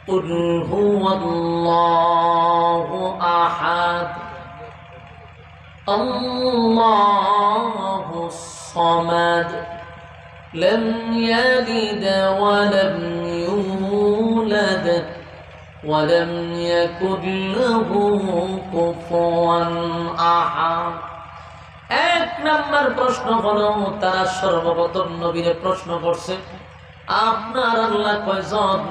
قل هو الله أحد الله الصمد لم يلد ولم يولد ولم يكن له كفوا أحد। এক নম্বর প্রশ্ন হলো, তারা সর্বপ্রথম নবীরে প্রশ্ন করছে, আপনার আল্লাহ কয়জন?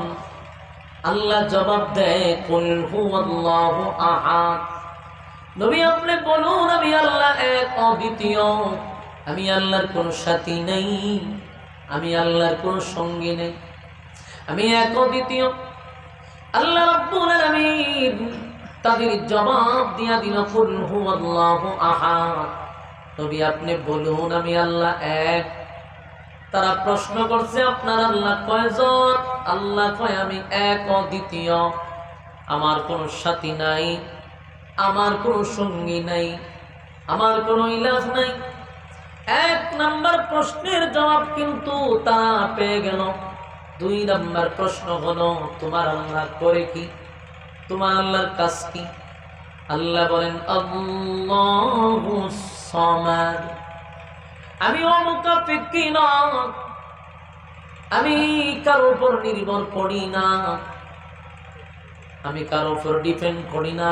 আল্লাহ জবাব দেয়, কুল হুয়াল্লাহু আহাদ। নবী আপনি বলুন, আমি আল্লাহ এক, অদ্বিতীয়। আমি আল্লাহর কোনো সাথী নেই, আমি আল্লাহর কোনো সঙ্গী নেই, আমি এক, অদ্বিতীয়। আল্লাহ রাব্বুল আলামিন তাদের জবাব দিয়া দিল, কুল হুয়াল্লাহু আহাদ। নবী আপনি বলুন, আমি আল্লাহ এক। তারা প্রশ্ন করছে, আপনার আল্লাহ কয়জন? আল্লাহ কয়, আমি এক, অদ্বিতীয়। আমার কোনো সাথী নাই, আমার কোনো সঙ্গী নাই, আমার কোনো ইলাহ নাই। এক নাম্বার প্রশ্নের জবাব কিন্তু তারা পেয়ে গেল। দুই নাম্বার প্রশ্ন হলো, তোমার আল্লাহ করে কি? তোমার আল্লাহর কাজ কি? আল্লাহ বলেন, আল্লাহুস সামাদ। আমি অমুকাপেক্ষী না, আমি কারো উপর নির্ভর করি না, আমি কারো উপর ডিপেন্ড করি না।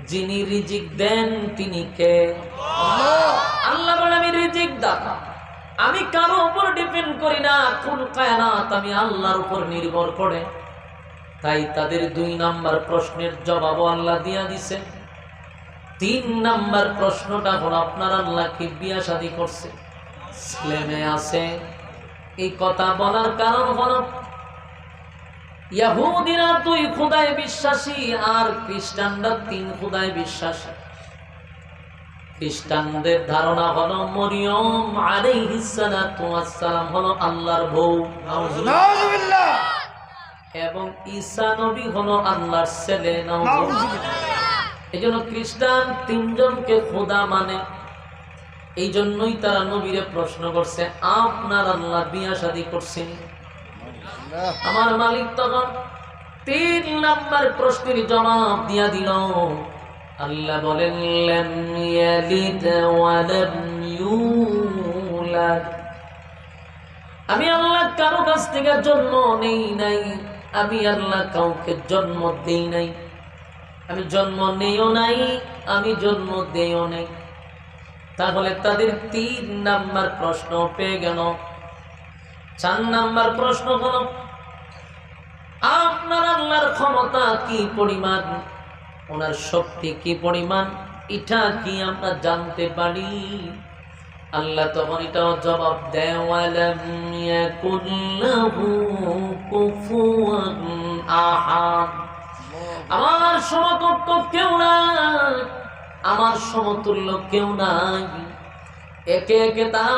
যিনি রিজিক দেন তিনি কে? আল্লাহ বলেন, আমি রিজিক দাতা, আমি কারো উপর ডিপেন্ড করি না। কুল কায়নাত আমি আল্লাহর উপর নির্ভর করে। তাই তাদের দুই নাম্বার প্রশ্নের জবাব আল্লাহ দিয়া দিছে। তিন নাম্বার প্রশ্নটা হলো, আপনার আল্লাহ কি বিয়া শাদী করছে, ছেলে মেয়ে আছে? এই কথা বলার কারণ হলো, ইহুদিরা দুই খোদায় বিশ্বাসী আর খ্রিস্টানরা তিন খোদায় বিশ্বাসী। খ্রিস্টানদের ধারণা হলো মরিয়ম আলাইহিস সালাতু ওয়াস সালাম হলো আল্লাহর বউ, নাউজুবিল্লাহ, এবং ঈসা নবী হলো আল্লাহর ছেলে, নাউজুবিল্লাহ। এইজন্য খ্রিস্টান তিনজনকে খোদা মানে। এই জন্যই তারা নবীরে প্রশ্ন করছে, আপনার আল্লাহ বিয়া শাদী করছেন? আমার মালিক তখন তিন নাম্বার প্রশ্নের জবাব দিয়া দিল। আল্লাহ বলেন, লাম ইয়ালিদ ওয়া লাম ইউলাদ। আমি আল্লাহ কারো কাছ থেকে জন্ম নেই নাই, আমি আল্লাহ কাউকে জন্ম দেই নাই, আমি জন্ম নেইও নাই, আমি জন্ম দেইও নাই। তাহলে তাদের তিন নাম্বার প্রশ্ন পেয়ে গেল। চার নাম্বার প্রশ্ন হলো, আপনার আল্লাহর ক্ষমতা কি পরিমাণ, ওনার শক্তি কি পরিমাণ, এটা কি আমরা জানতে পারি? আল্লাহ তখন এটাও জবাব দেয়, ওয়ালাম ইয়াকুল লাহু কুফুয়ান আহাদ। আমার সমকক্ষ কেউ নাই, আমার সমতুল্য কেউ নাই। একে একে তারা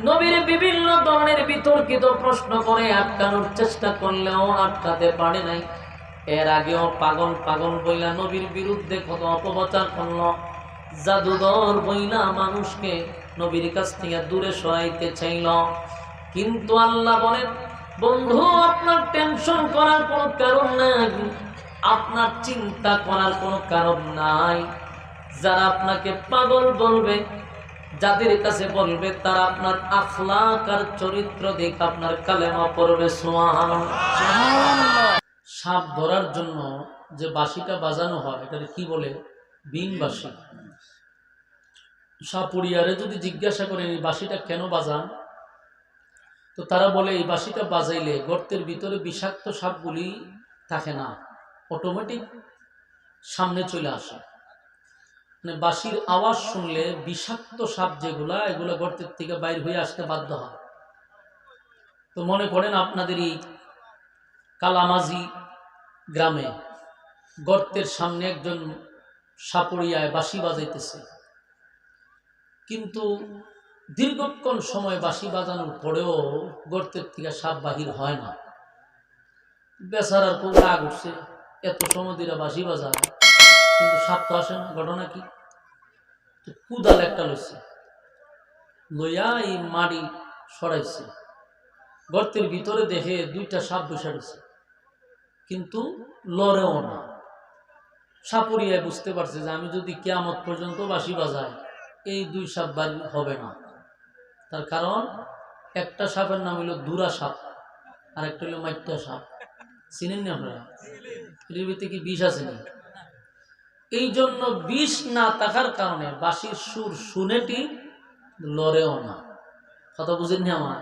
নবীর বিভিন্ন ধরনের বিতর্কিত প্রশ্ন করে আটকানোর চেষ্টা করলেও আটকাতে পারে নাই। এর আগেও পাগল পাগল বইলা নবীর বিরুদ্ধে কত অপপ্রচার করল, জাদুঘর বইলা মানুষকে নবীর কাছ থেকে দূরে সরাইতে চাইল। কিন্তু আল্লাহ বলেন, বন্ধু আপনার টেনশন করার কোনো কারণ নাই, আপনার চিন্তা করার কোনো কারণ নাই। যারা আপনাকে পাগল বলবে, যাদের কাছে বলবে, তারা আপনার আখলাক আর চরিত্র দেখে আপনার কালেমা পড়বে। সুবহানাল্লাহ। সাপ ধরার জন্য যে বাঁশিটা বাজানো হয়, এটা কি বলে? বিন বাঁশি। সাপুরিয়ারে যদি জিজ্ঞাসা করেন এই বাঁশিটা কেন বাজান, তো তারা বলে এই বাঁশিটা বাজাইলে গর্তের ভিতরে বিষাক্ত সাপগুলি থাকে না, অটোমেটিক সামনে চলে আসে। মানে বাঁশির আওয়াজ শুনলে বিষাক্ত সাপ যেগুলা, এগুলো গর্তের থেকে বাইর হয়ে আসতে বাধ্য হয়। তো মনে করেন আপনাদের এই কালামাজি গ্রামে গর্তের সামনে একজন সাপুরিয়ায় বাঁশি বাজাইতেছে, কিন্তু দীর্ঘক্ষণ সময় বাঁশি বাজানোর পরেও গর্তের থেকে সাপ বাহির হয় না। বেচারার খুব রাগ উঠছে, এত সময় ধরে বাঁশি বাজায় কিন্তু সাপ তো আসে না, ঘটনা কি? কুদাল একটা লইছে, লইয়া এই মাটি সরাইছে, গর্তের ভিতরে দেখে দুইটা সাপ বসে রয়েছে। কিন্তু লড়েও না। সাপুরিয়ায় বুঝতে পারছে যে আমি যদি কিয়ামত পর্যন্ত বাঁশি বাজাই এই 2 সাপ বাড়ি হবে না। তার কারণ একটা সাপের নাম হলো দুরা সাপ, আর একটা হলো মাইটা সাপ। চিনেন না আপনারা? পৃথিবীতে কি বিষ আছে না? এই জন্য বিষ না থাকার কারণে বাঁশির সুর শুনেটি লড়েও না। কথা বুঝেননি আমার?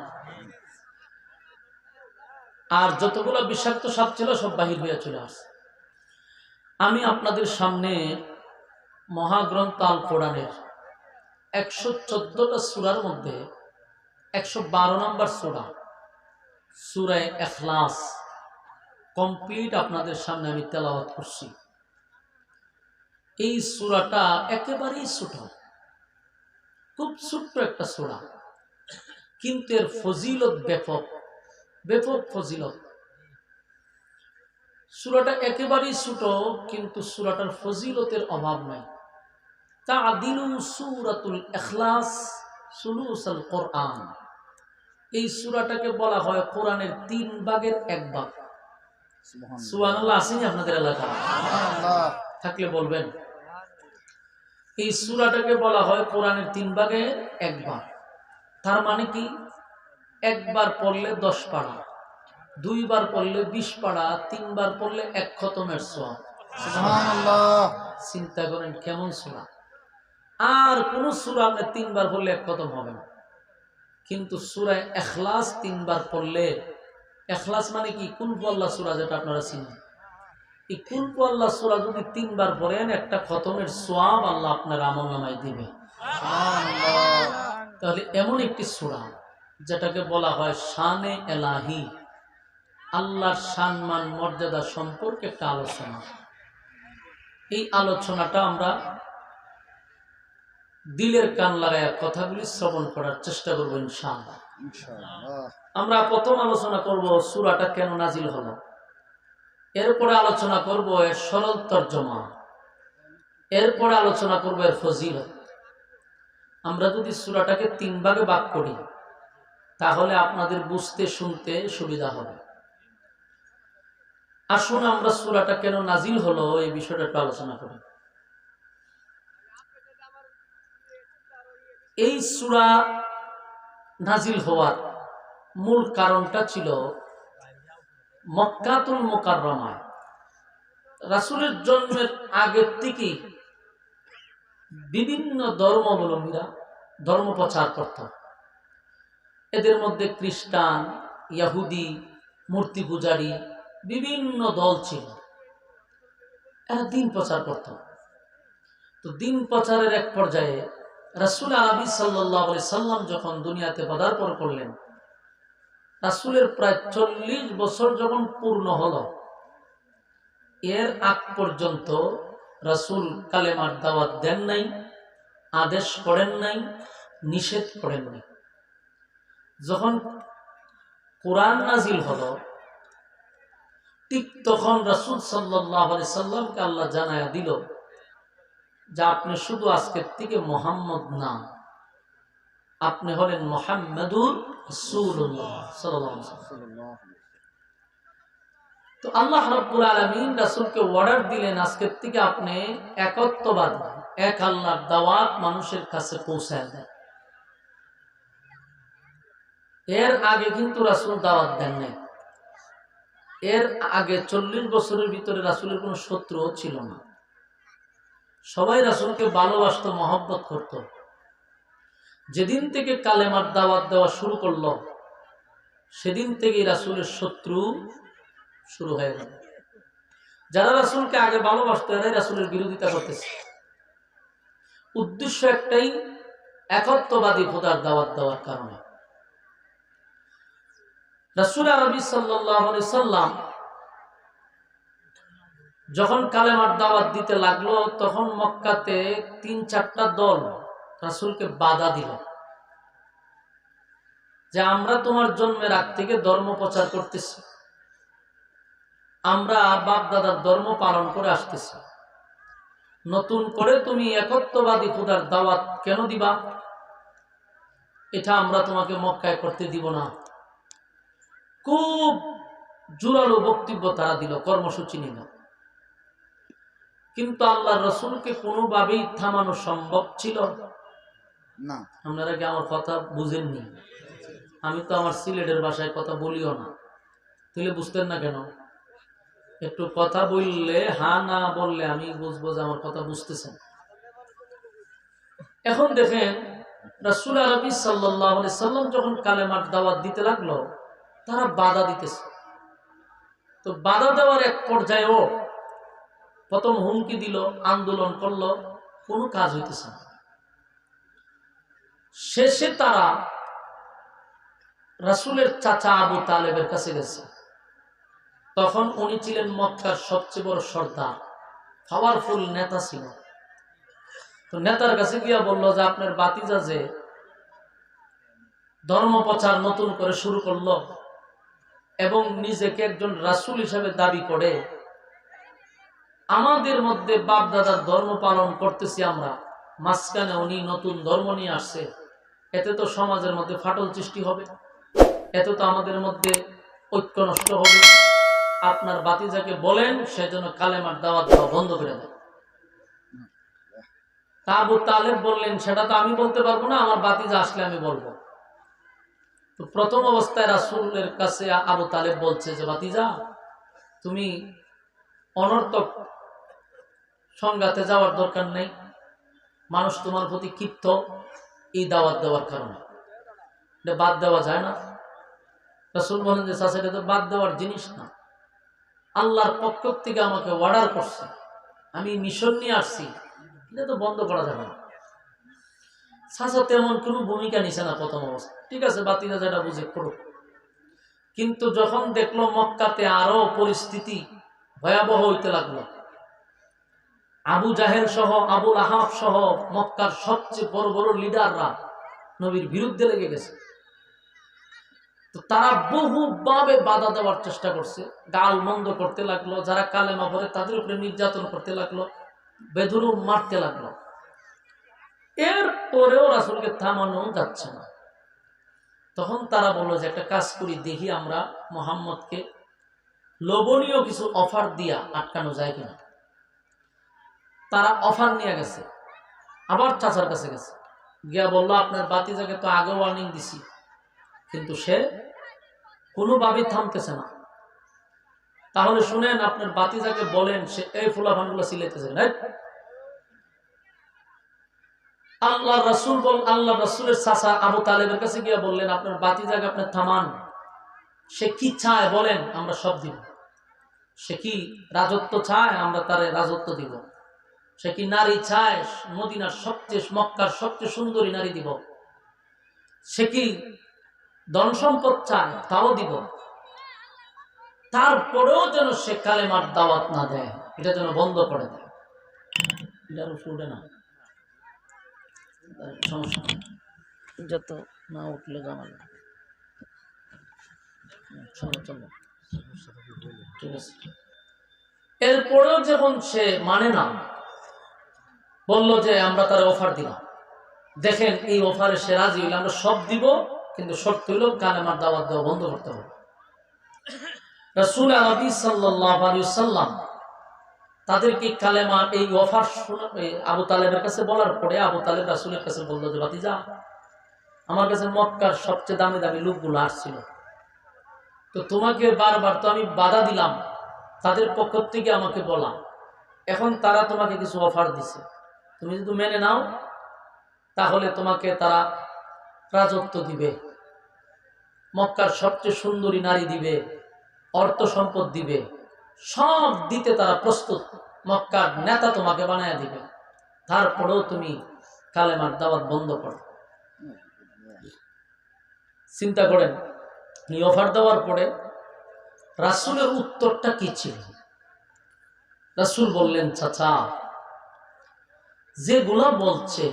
আর যতগুলো বিষাক্ত সাপ ছিল সব বাহির হয়ে চলে আসছে। আমি আপনাদের সামনে মহাগ্রন্থ আল কোরআনের 114টা সূরার মধ্যে 112 নম্বর সূরা, সূরা ইখলাস কমপ্লিট আপনাদের সামনে আমি তেলাওয়াত করছি। এই সূরাটা একেবারেই ছোট, খুব ছোট্ট একটা সূরা, কিন্তু এর ফজিলত ব্যাপক, ব্যাপক ফজিলত। সূরাটা একেবারেই ছোট, কিন্তু সূরাটার ফজিলতের অভাব নাই। তা'দিলু সূরাতুল ইখলাস সুলুসাল কোরআন। এই সূরাটাকে বলা হয় কোরআনের 3 ভাগের 1 ভাগ। সুবহানাল্লাহ। আসেনি আপনাদের এলাকায়? সুবহানাল্লাহ থাকলে বলবেন। এই সূরাটাকে বলা হয় কোরআনের 3 ভাগের 1 ভাগ। তার মানে কি? একবার পড়লে 10 পারা, 2 বার পড়লে 20 পারা, 3 বার পড়লে 1 খতমের সওয়াব। সুবহানাল্লাহ। চিন্তা করেন কেমন সূরা। আর কোন সূরা আপনি 3 বার পড়লে 1 খতম হবে না, কিন্তু সূরা ইখলাস 3 বার পড়লে, ইখলাস মানে কি? কুল আল্লাহ সূরা, যেটা আপনারা চিনেন। এই কুল আল্লাহ সূরা যদি 3 বার পড়েন, একটা খতমের সওয়াব আল্লাহ আপনার আমলনামায় দিবে। সুবহানাল্লাহ। তাহলে এমন একটি সূরা যেটাকে বলা হয় শানে এলাহি, আল্লাহর সম্মান মর্যাদা সম্পর্কে একটা আলোচনা। এই আলোচনাটা আমরা দিলের কান লাগায় কথাগুলি শ্রবণ করার চেষ্টা করব ইনশাআল্লাহ। আমরা প্রথম আলোচনা করব সূরাটা কেন নাজিল হলো, এরপরে আলোচনা করব এর সরল তরজমা, এরপরে আলোচনা করব এর ফজিলত। আমরা যদি সূরাটাকে 3 ভাগে ভাগ করি তাহলে আপনাদের বুঝতে শুনতে সুবিধা হবে। আসুন আমরা সূরাটা কেন নাজিল হলো এই বিষয়টা একটু আলোচনা করি। এই সূরা নাজিল হওয়ার মূল কারণটা ছিল মক্কাতুল মুকাররমায় রাসূলের জন্মের আগের থেকে বিভিন্ন ধর্মাবলম্বীরা ধর্ম প্রচার করত। এদের মধ্যে খ্রিস্টান, ইহুদি, মূর্তি পূজারী বিভিন্ন দল ছিল। এরা দিন প্রচার করত। তো দিন প্রচারের এক পর্যায়ে রাসূল আরবি সাল্লাল্লাহু আলাইহি সাল্লাম যখন দুনিয়াতে পদার্পণ করলেন, রাসূলের প্রায় 40 বছর যখন পূর্ণ হলো, এর আগ পর্যন্ত রাসূল কালেমার দাওয়াত দেন নাই, আদেশ করেন নাই, নিষেধ করেন নাই। যখন কোরআন নাজিল হলো ঠিক তখন রাসূল সাল্লাল্লাহু আলাইহি সাল্লামকে আল্লাহ জানায়া দিল যে আপনি শুধু আজকের থেকে মুহাম্মদ না, আপনি হলেন মুহাম্মাদুর রাসূলুল্লাহ সাল্লাল্লাহু আলাইহি ওয়াসাল্লাম। তো আল্লাহ রাব্বুল আলামিন রাসূলকে অর্ডার দিলেন আজকের থেকে আপনি একত্ববাদ, এক আল্লাহর দাওয়াত মানুষের কাছে পৌঁছায় দেন। এর আগে কিন্তু রাসূল দাওয়াত দেন নাই। এর আগে 40 বছরের ভিতরে রাসূলের কোনো শত্রু ছিল না। সবাই রাসূলকে ভালোবাসতো, মহব্বত করত। যেদিন থেকে কালেমার দাওয়াত দেওয়া শুরু করলো সেদিন থেকেই রাসূলের শত্রু শুরু হয়ে গেল। যারা রাসূলকে আগে ভালোবাসতো এরাই রাসূলের বিরোধিতা করতেছে। উদ্দেশ্য একটাই, একত্ববাদী খোদার দাওয়াত দেওয়ার কারণে। রাসূল আরবি সাল্লাল্লাহু আলাইহি সাল্লাম যখন কালেমার দাওয়াত দিতে লাগলো তখন মক্কাতে 3-4টা দল রাসূলকে বাধা দিল যে আমরা তোমার জন্মের আগ থেকে ধর্ম প্রচার করতেছি, আমরা বাপ দাদার ধর্ম পালন করে আসতেছি, নতুন করে তুমি একত্ববাদী খোদার দাওয়াত কেন দিবা? এটা আমরা তোমাকে মক্কায় করতে দিব না। খুব জোরালো বক্তব্য তারা দিল, কর্মসূচি নিল, কিন্তু আল্লাহ রসুলকে কোনোভাবেই থামানো সম্ভব ছিল না। আপনারা কি আমার কথা বুঝেননি? আমি তো আমার সিলেটের ভাষায় কথা বলিও না, তাহলে বুঝতেন না কেন? একটু কথা বললে, হ্যাঁ না বললে আমি বুঝবো যে আমার কথা বুঝতেছেন। এখন দেখেন রাসূল আরবি সাল্লাল্লাহু আলাইহি সাল্লাম যখন কালেমার দাওয়াত দিতে লাগলো, তারা বাধা দিতেছে। তো বাধা দেওয়ার এক পর্যায়েও প্রথম হুমকি দিল, আন্দোলন করলো, কোনো কাজ হইতেছে না। শেষে তারা রাসূলের চাচা আবু তালেবের কাছে গেছে। তখন উনি ছিলেন মক্কার সবচেয়ে বড় সর্দার, পাওয়ারফুল নেতা ছিল। তো নেতার কাছে গিয়া বললো যে আপনার ভাতিজা যে ধর্ম প্রচার নতুন করে শুরু করলো এবং নিজেকে একজন রাসূল হিসেবে দাবি করে, আমাদের মধ্যে বাপ দাদার ধর্ম পালন করতেছি আমরা, মাঝখানে উনি নতুন ধর্ম নিয়ে আসছে, এতে তো সমাজের মধ্যে ফাটল সৃষ্টি হবে, এতে তো আমাদের মধ্যে ঐক্য নষ্ট হবে। আপনার ভাতিজাকে বলেন সেজন্য কালেমার দাওয়াত দেওয়া বন্ধ করে দেয়। তা আবু তালেব বললেন, সেটা তো আমি বলতে পারবো না, আমার ভাতিজা আসলে আমি বলবো। তো প্রথম অবস্থায় রাসূলের কাছে আবু তালেব বলছে যে ভাতিজা, তুমি অনর্থক সংঘাতে যাওয়ার দরকার নেই, মানুষ তোমার প্রতি ক্ষিপ্ত এই দাওয়াত দেওয়ার কারণে, এটা বাদ দেওয়া যায় না। রাসূল বলেন যে চাচা, এটা তো বাদ দেওয়ার জিনিস না, আল্লাহর পক্ষ থেকে আমাকে অর্ডার করছে, আমি মিশন নিয়ে আসছি, এটা তো বন্ধ করা যাবে না। চাচা তেমন কোনো ভূমিকা নিছে না প্রথম অবস্থা, ঠিক আছে বাতিজা যেটা বুঝে করুক। কিন্তু যখন দেখলো মক্কাতে আরো পরিস্থিতি ভয়াবহ হইতে লাগলো, আবু জাহেল সহ, আবুল আহাব সহ মক্কার সবচেয়ে বড় বড় লিডাররা নবীর বিরুদ্ধে লেগে গেছে। তো তারা বহুভাবে বাধা দেওয়ার চেষ্টা করছে, গাল মন্দ করতে লাগলো, যারা কালেমা পড়ে তাদের উপরে নির্যাতন করতে লাগলো, বেধুরু মারতে লাগলো। এরপরেও রাসূলকে থামানো যাচ্ছে না। তখন তারা বললো যে একটা কাজ করি, দেখি আমরা মুহাম্মদকে লোভনীয় কিছু অফার দিয়া আটকানো যায় কিনা। তারা অফার নিয়ে গেছে, আবার চাচার কাছে গেছে, গিয়া বললো আপনার ভাতিজাকে তো আগে ওয়ার্নিং দিছি, কিন্তু সে কোনোভাবেই থামতেছে না। তাহলে শুনেন, আপনার ভাতিজাকে বলেন সে এই ফুলাফানগুলো সিলাইতেছে না। আল্লাহ রাসূলের চাচা আবু তালেবের কাছে গিয়া বললেন, আপনার ভাতিজাকে আপনি থামান, সে কি চায় বলেন, আমরা সব দিব। সে কি রাজত্ব চায়, আমরা তারে রাজত্ব দিব। সে কি নারী চায়, মদিনার সবচেয়ে, মক্কার সবচেয়ে সুন্দরী নারী দিব। সে কি ধন সম্পদ চায়, তাও দিব। তারপরেও যেন সে কালেমার দাওয়াত না দেয়, এটা যেন বন্ধ করে দেয়। এটার উঠে না, সমস্যা যত না উঠলে জানালে চলো, ঠিক আছে। এরপরেও যখন সে মানে না, বলল যে আমরা তার অফার দিলাম, দেখেন এই অফারে সে রাজি হইল, আমরা সব দিব, কিন্তু শর্ত হইল কালেমার দাওয়াত দেওয়া বন্ধ করতে হবে। রাসূল আরবি সাল্লাল্লাহু আলাইহি সাল্লাম তাদেরকে কালেমার এই অফার আবু তালেবের কাছে বলার পরে আবু তালেব রাসূলের কাছে বলল যে ভাতিজা, আমার কাছে মক্কার সবচেয়ে দামি দামি লোকগুলো আসছিল, তো তোমাকে বারবার তো আমি বাধা দিলাম, তাদের পক্ষ থেকে আমাকে বলা, এখন তারা তোমাকে কিছু অফার দিছে, তুমি যদি মেনে নাও তাহলে তোমাকে তারা রাজত্ব দিবে, মক্কার সবচেয়ে সুন্দরী নারী দিবে, অর্থ সম্পদ দিবে, সব দিতে তারা প্রস্তুত, মক্কার নেতা তোমাকে বানায়া দিবে, তারপরেও তুমি কালেমার দাওয়াত বন্ধ করো। চিন্তা করেন, এই অফার দেওয়ার পরে রাসূলের উত্তরটা কি ছিল? রাসূল বললেন, চাচা যেগুলা বলছে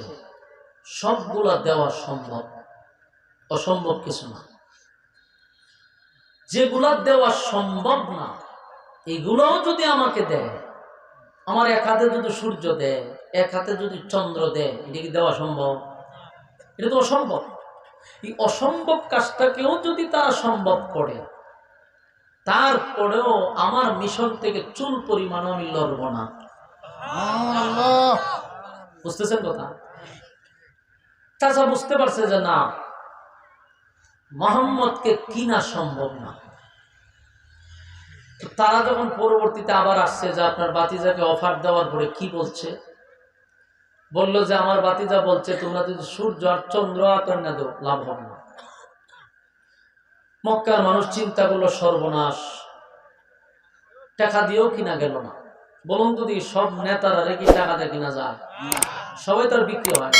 সবগুলা দেওয়া সম্ভব, অসম্ভব কিছু না। যেগুলা দেওয়া সম্ভব না এগুলোও যদি আমাকে দেয়, আমার এক হাতে যদি সূর্য দেয়, এক হাতে যদি চন্দ্র দেয়, এটা কি দেওয়া সম্ভব? এটা তো অসম্ভব। এই অসম্ভব কাজটাকেও যদি তারা সম্ভব করে, তারপরেও আমার মিশন থেকে চুল পরিমাণ আমি লড়ব না। বুঝতেছেন কথা? চাচা বুঝতে পারছে যে না, মোহাম্মদকে কিনা সম্ভব না। তারা যখন পরবর্তীতে আবার আসছে যে আপনার বাতিজাকে অফার দেওয়ার পরে কি বলছে, বলল যে আমার বাতিজা বলছে তোমরা যদি সূর্য আর চন্দ্র আতন্য দেও লাভ হবে না। মক্কার মানুষ চিন্তা করলো সর্বনাশ, টাকা দিয়েও কিনা গেল না। বলুন যদি সব নেতারা রেখে টাকা দিয়ে কিনা যায়, সবাই তার বিক্রি হয়।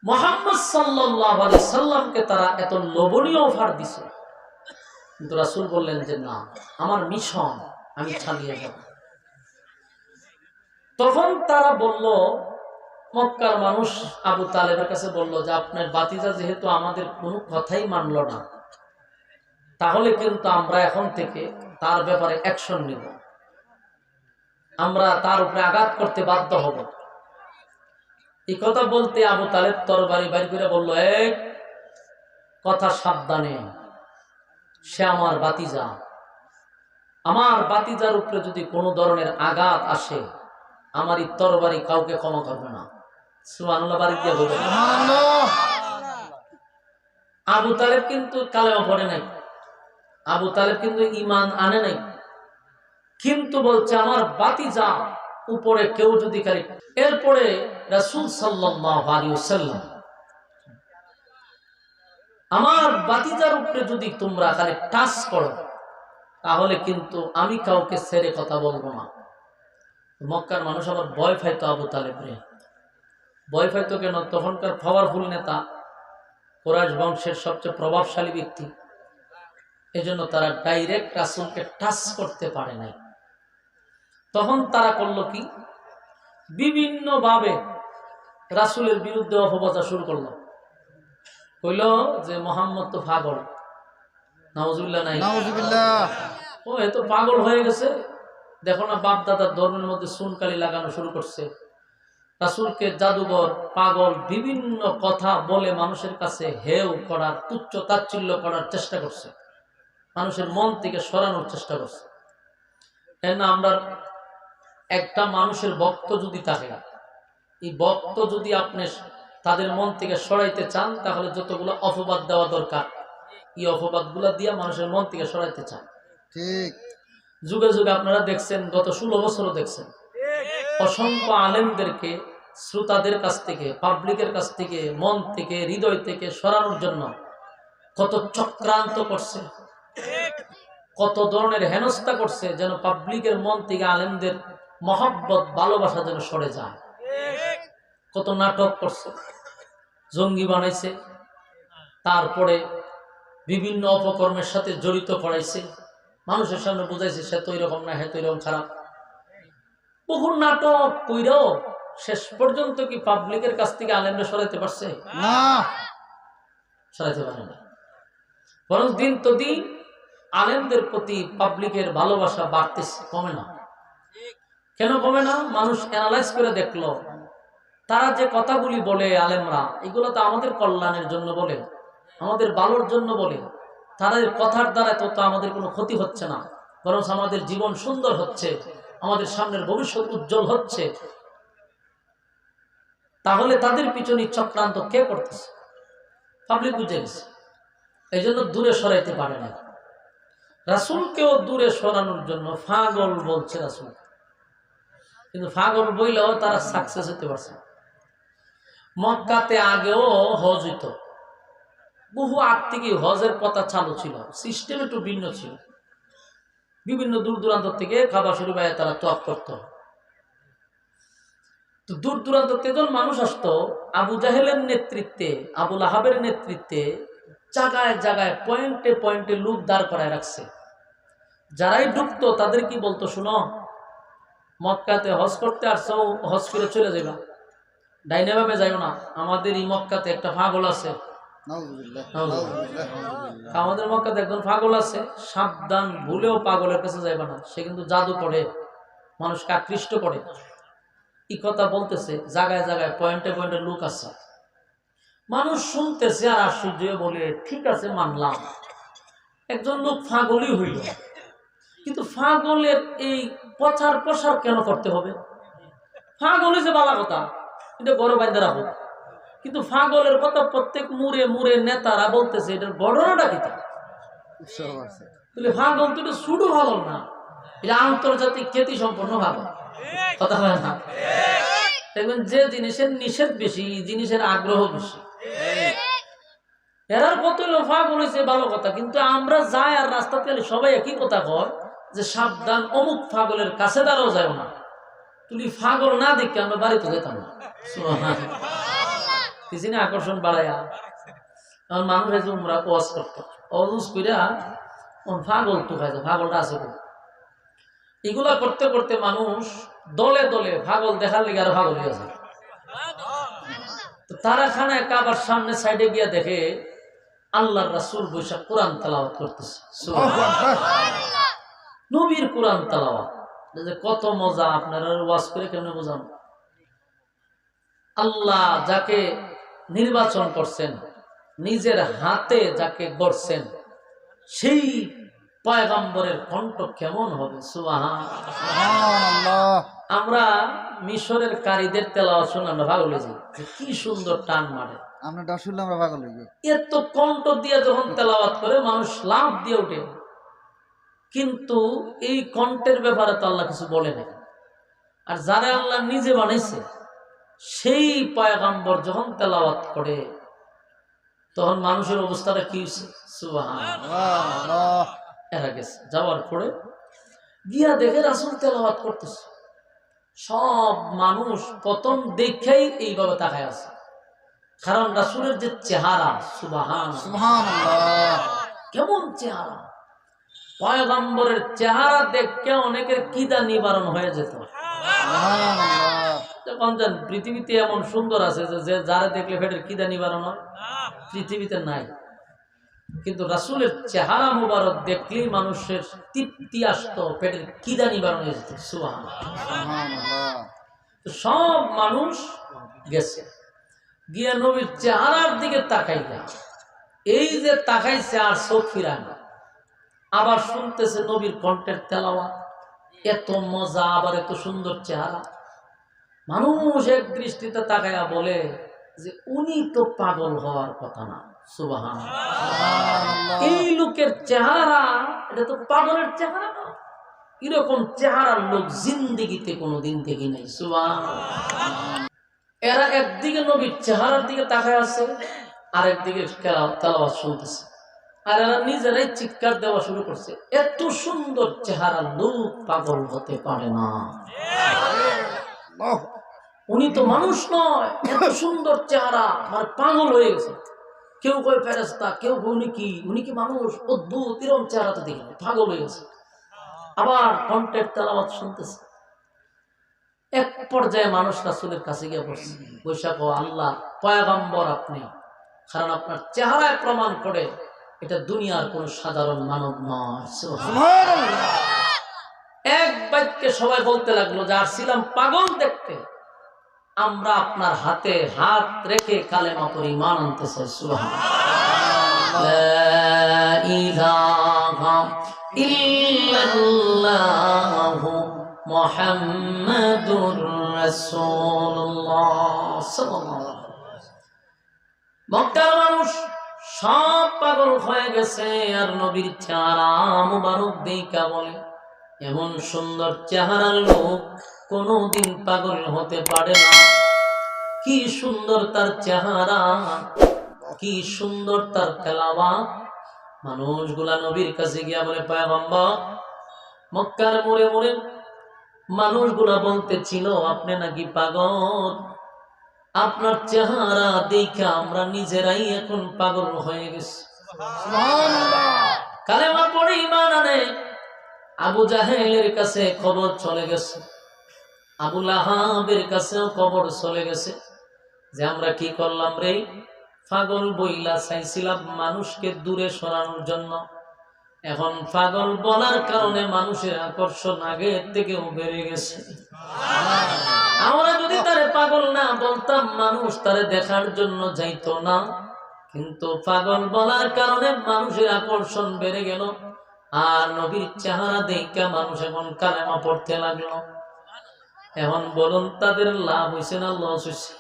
মুহাম্মদ সাল্লাল্লাহু আলাইহি সাল্লামকে তারা এত লোভনীয় অফার দিছে, কিন্তু রাসূল বললেন যে না, আমার মিশন আমি চালিয়ে যাব। তখন তারা বলল, মক্কার মানুষ আবু তালেবের কাছে বলল যে আপনার বাতিজা যেহেতু আমাদের কোনো কথাই মানল না, তাহলে কিন্তু আমরা এখন থেকে তার ব্যাপারে অ্যাকশন নিব, আমরা তার উপরে আঘাত করতে বাধ্য হব। এই কথা বলতে আবু তালেব তরবারি বাইর করে বলল, এই কথা সাবধানে, সে আমার বাতিজা, আমার বাতিজার উপরে যদি কোনো ধরনের আঘাত আসে আমার এই তরবারি কাউকে ক্ষমা করবে না। সুবহানাল্লাহ, বাড়ি দিয়ে বলবেন। আবু তালেব কিন্তু কালেমা পড়ে নাই, আবু তালেব কিন্তু ঈমান আনে নাই, কিন্তু বলছে আমার বাতিজা উপরে কেউ যদি খালি। এরপরে রাসূল সাল্লাল্লাহু আলাইহি ওয়াসাল্লাম, আমার বাতিজার উপরে যদি তোমরা খালি টাচ করো তাহলে কিন্তু আমি কাউকে ছেড়ে কথা বলবো না। মক্কার মানুষ আবার ভয় পাইতো আবু তালেব রে। ভয় পাইতো কেন? তখনকার পাওয়ারফুল নেতা, কুরাইশ বংশের সবচেয়ে প্রভাবশালী ব্যক্তি, এজন্য তারা ডাইরেক্ট রাসূলকে টাচ করতে পারে নাই। তখন তারা করলো কি, বিভিন্ন ভাবে রাসূলের বিরুদ্ধে অপপ্রচার শুরু করলো। কইল যে মুহাম্মদ তো পাগল, নাউজুবিল্লাহ, নাই নাউজুবিল্লাহ, ও এত পাগল হয়ে গেছে, দেখো না বাপ দাদার ধর্মের মধ্যে সুনকালি লাগানো শুরু করছে, রাসূলকে জাদুঘর, পাগল, বিভিন্ন কথা বলে মানুষের কাছে হেয় করার, তুচ্ছ তাচ্ছিল্য করার চেষ্টা করছে, মানুষের মন থেকে সরানোর চেষ্টা করছে। না, আমরা একটা মানুষের ভক্ত যদি থাকে, এই ভক্ত যদি আপনি তাদের মন থেকে সরাইতে চান তাহলে যতগুলো অপবাদ দেওয়া দরকার এই অপবাদ গুলা দিয়ে মানুষের মন থেকে সরাইতে চান। ঠিক যুগে যুগে আপনারা দেখছেন, গত 16 বছরও দেখছেন, অসংখ্য আলেমদেরকে শ্রোতাদের কাছ থেকে, পাবলিকের কাছ থেকে, মন থেকে, হৃদয় থেকে সরানোর জন্য কত চক্রান্ত করছে, কত ধরনের হেনস্থা করছে, যেন পাবলিকের মন থেকে আলেমদের মহব্বত, ভালোবাসা যেন সরে যায়। কত নাটক করছে, জঙ্গি বানাইছে, তারপরে বিভিন্ন অপকর্মের সাথে জড়িত করাইছে, মানুষের সামনে বুঝাইছে সে তো এরকম না, হ্যাঁ তো এরকম খারাপ। বহু নাটক কইরাও শেষ পর্যন্ত কি পাবলিকের কাছ থেকে আলেমরা সরাইতে পারছে? না, সরাইতে পারে না। বরং দিন তো দিন আলেমদের প্রতি পাবলিকের ভালোবাসা বাড়তেছে, কমে না। কেন কমে না? মানুষ অ্যানালাইজ করে দেখলো, তারা যে কথাগুলি বলে আলেমরা, এগুলো তো আমাদের কল্যাণের জন্য বলে, আমাদের ভালোর জন্য বলে। তাদের কথার দ্বারা তো আমাদের কোনো ক্ষতি হচ্ছে না, বরং আমাদের জীবন সুন্দর হচ্ছে, আমাদের সামনের ভবিষ্যৎ উজ্জ্বল হচ্ছে। তাহলে তাদের পিছনে চক্রান্ত কে করতেছে? পাবলিক বুঝে গেছে, এই জন্য দূরে সরাইতে পারে না। রাসূলকেও দূরে সরানোর জন্য পাগল বলছে রাসূল, কিন্তু পাগল বইলেও তারা সাকসেস হতে পারছে। মক্কাতে আগেও হজ হইত, বহু আগ থেকে হজের পথা চালু ছিল, সিস্টেম একটু ভিন্ন ছিল। বিভিন্ন দূর দূরান্ত থেকে কাবা শরীফে তারা তওয়াফ করত। তো দূর দূরান্ত থেকে মানুষ আসতো, আবু জাহেলের নেতৃত্বে, আবু লাহাবের নেতৃত্বে জায়গায় জায়গায় পয়েন্টে পয়েন্টে লোক দাঁড় করায় রাখছে। যারাই ঢুকতো তাদের কি বলতো, শুনো, মক্কাতে হজ করতে আসছো, হজ করে চলে যাবা, ডাইনে ভাবে যাইও না, আমাদের এই মক্কাতে একটা পাগল আছে, আমাদের মক্কাতে একজন পাগল আছে, সাবধান, ভুলেও পাগলের কাছে যাইবা না, সে কিন্তু জাদু করে, মানুষকে আকৃষ্ট করে। এই কথা বলতেছে, জায়গায় জায়গায় পয়েন্টে পয়েন্টে লোক আছে, মানুষ শুনতেছে আর আশ্চর্য বলে ঠিক আছে মানলাম। একজন লোক পাগলই হইল, কিন্তু পাগলের এই প্রচার প্রসার কেন করতে হবে? পাগলই যে বালা কথা, এটা বড় বাইন্দা রাখো, কিন্তু পাগলের কথা প্রত্যেক মুড়ে মুড়ে নেতারা বলতেছে, এটার ঘটনাটা কি? পাগল তো এটা শুধু পাগল না, এটা আন্তর্জাতিক খ্যাতি সম্পন্ন পাগল। কথা হয় না? দেখবেন যে জিনিসের নিষেধ বেশি, জিনিসের আগ্রহ বেশি। এরার কত পাগল হয়েছে ভালো কথা, কিন্তু আমরা যাই আর রাস্তাতে সবাই একই কথা কয় যে সাবধান, অমুক পাগলের কাছে দাঁড়াও যায় না। তুমি পাগল না দেখে আমরা বাড়িতে যেতাম না। কিছু না আকর্ষণ বাড়াইয়া মানুষ আছে উমরা ওয়াজ করতো, অজুজ কইরা পাগল তো খাইছে, পাগলটা আছে। এগুলা করতে করতে মানুষ দলে দলে পাগল দেখার লেগে আরো পাগল হয়ে যায়। তো তারা খানায় কাবার সামনে সাইডে গিয়া দেখে আল্লাহর রাসূল বৈশাখ কোরআন তেলাওয়াত করতেছে, নবীর কোরআন তেলাওয়াত। কত মজা! আপনারা ওয়াজ করে কেমনে বোঝান? আল্লাহ যাকে নির্বাচন করছেন, নিজের হাতে যাকে গড়ছেন, সেই পয়গম্বরের কণ্ঠ কেমন হবে! সুবহানাল্লাহ। আমরা মিশরের কারীদের তেলাওয়াত শুনে আমরা পাগল হয়ে যাই, কি সুন্দর টান মারে, আমরা শুনলে আমরা পাগল হয়ে যাই। এত কণ্ঠ দিয়ে যখন তেলাওয়াত করে মানুষ লাফ দিয়ে ওঠে, কিন্তু এই কণ্ঠের ব্যাপারে তো আল্লাহ কিছু বলে না। আর যারা আল্লাহ নিজে বানাইছে, সেই পয়গম্বর যখন তেলাওয়াত করে, তখন মানুষের অবস্থাটা কি হয়েছে! সুবহানাল্লাহ। এরা গেছে, যাওয়ার পরে গিয়া দেখে রাসূল তেলাওয়াত করতেছে। সব মানুষ প্রথম দেখেই এইভাবে তাকায় আছে, কারণ রাসূলের যে চেহারা, সুবহানাল্লাহ, কেমন চেহারা! পয়গম্বরের চেহারা দেখে অনেকের কিদা নিবারণ হয়ে যেত। পৃথিবীতে এমন সুন্দর আছে যে যারা দেখলে পেটের কিদা নিবারণ হয়? পৃথিবীতে নাই। কিন্তু রাসূলের চেহারা মুবারক দেখলেই মানুষের তৃপ্তি আসতো, পেটের কিদা নিবারণ হয়ে যেত। সুবহানাল্লাহ। সব মানুষ গেছে, গিয়া নবীর চেহারার দিকে তাকাইয়া, এই যে তাকাইছে আর চোখ ফিরায় না, আবার শুনতেছে নবীর কণ্ঠের তেলাওয়াত, এত মজা, আবার এত সুন্দর চেহারা। মানুষ এক দৃষ্টিতে তাকাইয়া বলে যে উনি তো পাগল হওয়ার কথা না। সুবহানাল্লাহ। এই লোকের চেহারা, এটা তো পাগলের চেহারা না, এরকম চেহারার লোক জিন্দেগিতে কোনোদিন দেখি নাই। সুবহানাল্লাহ। এরা একদিকে নবীর চেহারার দিকে তাকায় আছে, আর একদিকে তেলাওয়াত শুনতেছে, আর এরা নিজেরাই চিৎকার দেওয়া শুরু করছে, এত সুন্দর চেহারা লোক পাগল হতে পারে না, উনি তো মানুষ নয়, এত সুন্দর চেহারা, মানে পাগল হয়ে গেছে। কেউ কয় ফেরেশতা, কেউ উনি কি মানুষ, অদ্ভুত, এরকম চেহারা তো দেখি, পাগল হয়ে গেছে। আবার কণ্ঠের তেলাওয়াত শুনতেছে। এক পর্যায়ে মানুষ রাসূলের কাছে গিয়ে বসছে, বৈশাখ আল্লাহ পয়গম্বর আপনি, কারণ আপনার চেহারায় প্রমাণ করে এটা দুনিয়ার কোন সাধারণ মানব নয়। সুবহানাল্লাহ। এক বাক্যে সবাই বলতে লাগলো যে আর ছিলাম পাগল দেখতে, আমরা আপনার হাতে হাত রেখে কালেমা পড়ে ঈমান আনতে চাই। সুবহানাল্লাহ। লা ইলাহা ইল্লাল্লাহু মুহাম্মাদুর রাসূলুল্লাহ সাল্লাল্লাহু আলাইহি ওয়াসাল্লাম। মক্কার মানুষ সব পাগল হয়ে গেছে, আর নবীর চেহারা মুবারক দেখা বলে এমন সুন্দর চেহারার লোক কোনদিন পাগল হতে পারে না। কি সুন্দর তার চেহারা, কি সুন্দর তার তেলাওয়াত। মানুষগুলা নবীর কাছে গিয়া বলে, পয়গম্বর, মক্কার মোড়ে মোড়ে মানুষগুলা বলতেছিল আপনি নাকি পাগল, আপনার চেহারা দেখা আমরা নিজেরাই এখন পাগল হয়ে গেছি। সুবহানাল্লাহ। কালেমা পড়ে ঈমান আনে। আবু জাহেলের কাছে খবর চলে গেছে, আবু লাহাবের কাছেও খবর চলে গেছে যে আমরা কি করলাম রে, পাগল বইলা চাইছিলাম মানুষকে দূরে সরানোর জন্য, এখন পাগল বলার কারণে মানুষের আকর্ষণ আগের থেকেও বেড়ে গেছে। আমরা যদি তারে পাগল না বলতাম, মানুষ তারে দেখার জন্য যাইতো না, কিন্তু পাগল বলার কারণে মানুষের আকর্ষণ বেড়ে গেল, আর নবীর চেহারা দেখে মানুষ এখন কালেমা পড়তে লাগলো। এখন বলুন, তাদের লাভ হয়েছে না লস হয়েছে?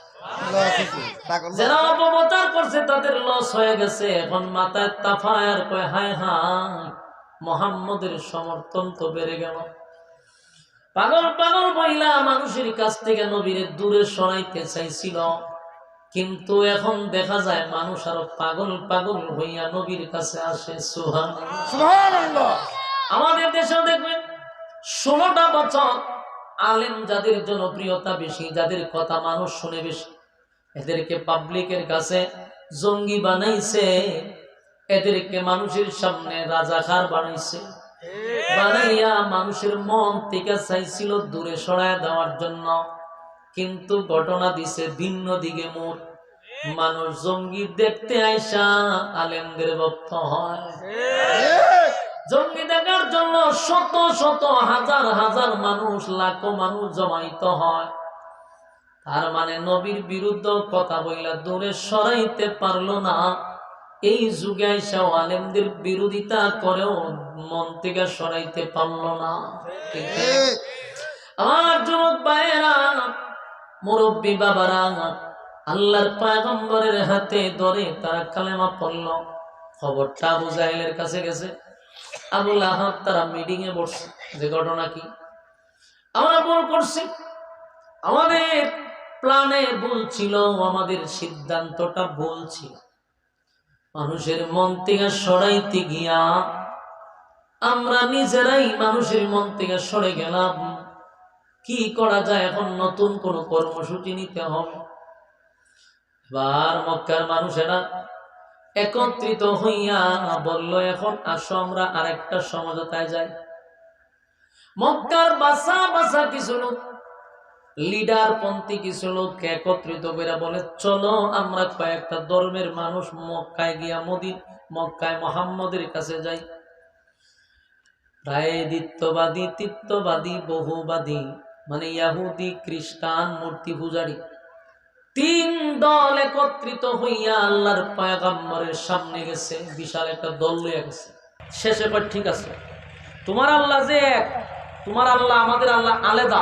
যারা অপপ্রচার করছে তাদের লস হয়ে গেছে। এখন মাথায় তাফায় আর কয় হায় হায়, মুহাম্মদের সমর্থন তো বেড়ে গেল। পাগল পাগল মহিলা মানুষের কাছ থেকে নবীরে দূরে সরাইতে চাইছিল, কিন্তু এখন দেখা যায় মানুষ আরো পাগল পাগল হইয়া নবীর কাছে আসে। সুবহানাল্লাহ। আমাদের দেশেও দেখবেন 16টা বছর আলেম যাদের জনপ্রিয়তা বেশি, যাদের কথা মানুষ শুনে বেশি, এদেরকে পাবলিকের কাছে জঙ্গি বানাইছে, এদেরকে মানুষের সামনে রাজাকার বানাইছে, বানাইয়া মানুষের মন থেকে চাইছিল দূরে সরায় দেওয়ার জন্য। কিন্তু ঘটনা দিছে ভিন্ন দিকে মোড়। মানুষ জঙ্গি দেখতে আইসা আলেমদের ভক্ত হয়। জঙ্গি দেখার জন্য শত শত হাজার হাজার মানুষ, লাখো মানুষ জমাইত হয়। তার মানে নবীর বিরুদ্ধে কথা বইলা দূরে সরাইতে পারলো না। এই যুগে আইসা আলেমদের বিরোধিতা করেও মন থেকে সরাইতে পারলো না। আমার যুবক ভাইয়েরা, মুরব্বী বাবারা, আল্লাহর পয়গম্বরের হাতে ধরে তারা কালেমা পড়ল। খবরটা আবু জাহেলের কাছে গেছে। আবু লাহাব তারা মিটিং এ বসছে যে ঘটনা কি, আমরা ভুল করছি, আমাদের প্ল্যানে ভুল ছিল, আমাদের সিদ্ধান্তটা ভুল ছিল। মানুষের মন থেকে সরাইতে গিয়া আমরা নিজেরাই মানুষের মন থেকে সরে গেলাম। কি করা যায়? এখন নতুন কোন কর্মসূচি নিতে হবে। এবার মক্কার মানুষেরা একত্রিত হইয়া বলল, এখন আসো আমরা আরেকটা সমঝোতায় যাই। মক্কার বাসা বাসা কিছু লোক, লিডার পন্থী কিছু লোককে একত্রিত করে বলে, চলো আমরা কয়েকটা ধর্মের মানুষ মক্কায় গিয়া মক্কায় মুহাম্মদের কাছে যাই। প্রায় দ্বিত্ববাদী, তিত্ববাদী, বহুবাদী, মানে ইহুদি, খ্রিস্টান, মূর্তি পূজারী, 3 দল একত্রিত হইয়া আল্লাহর পয়গম্বরের সামনে গেছে। বিশাল একটা দল লইয়া গেছে। শেষে কয়, ঠিক আছে, তোমার আল্লাহ যে এক, তোমার আল্লাহ আমাদের আল্লাহ আলাদা,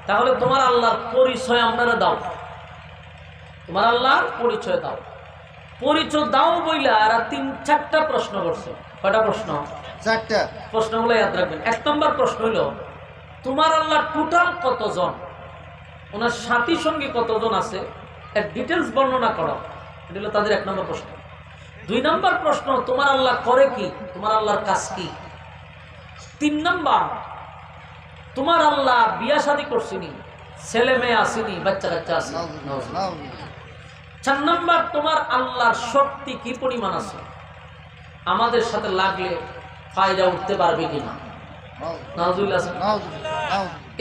তাহলে তোমার আল্লাহর পরিচয় আপনারা দাও, তোমার আল্লাহর পরিচয় দাও। পরিচয় দাও বইলা আর 3-4টা প্রশ্ন করছে। কয়টা প্রশ্ন? 4টা। প্রশ্নগুলো ইয়াদ রাখবেন। 1 নম্বর প্রশ্ন হইল, তোমার আল্লাহ টোটাল কতজন, ওনার সাথী সঙ্গী কতজন আছে, এর ডিটেলস বর্ণনা করো। এটা হলো তাদের 1 নম্বর প্রশ্ন। 2 নম্বর প্রশ্ন, তোমার আল্লাহ করে কি, তোমার আল্লাহর কাজ কি। 3 নম্বর, তোমার আল্লাহ বিয়া শাদী করছিনি, ছেলে মেয়ে আসেনি, বাচ্চা কাচ্চা আসেনি। 4 নম্বর, তোমার আল্লাহর শক্তি কি পরিমাণ আছে, আমাদের সাথে লাগলে ফায়দা উঠতে পারবে কিনা।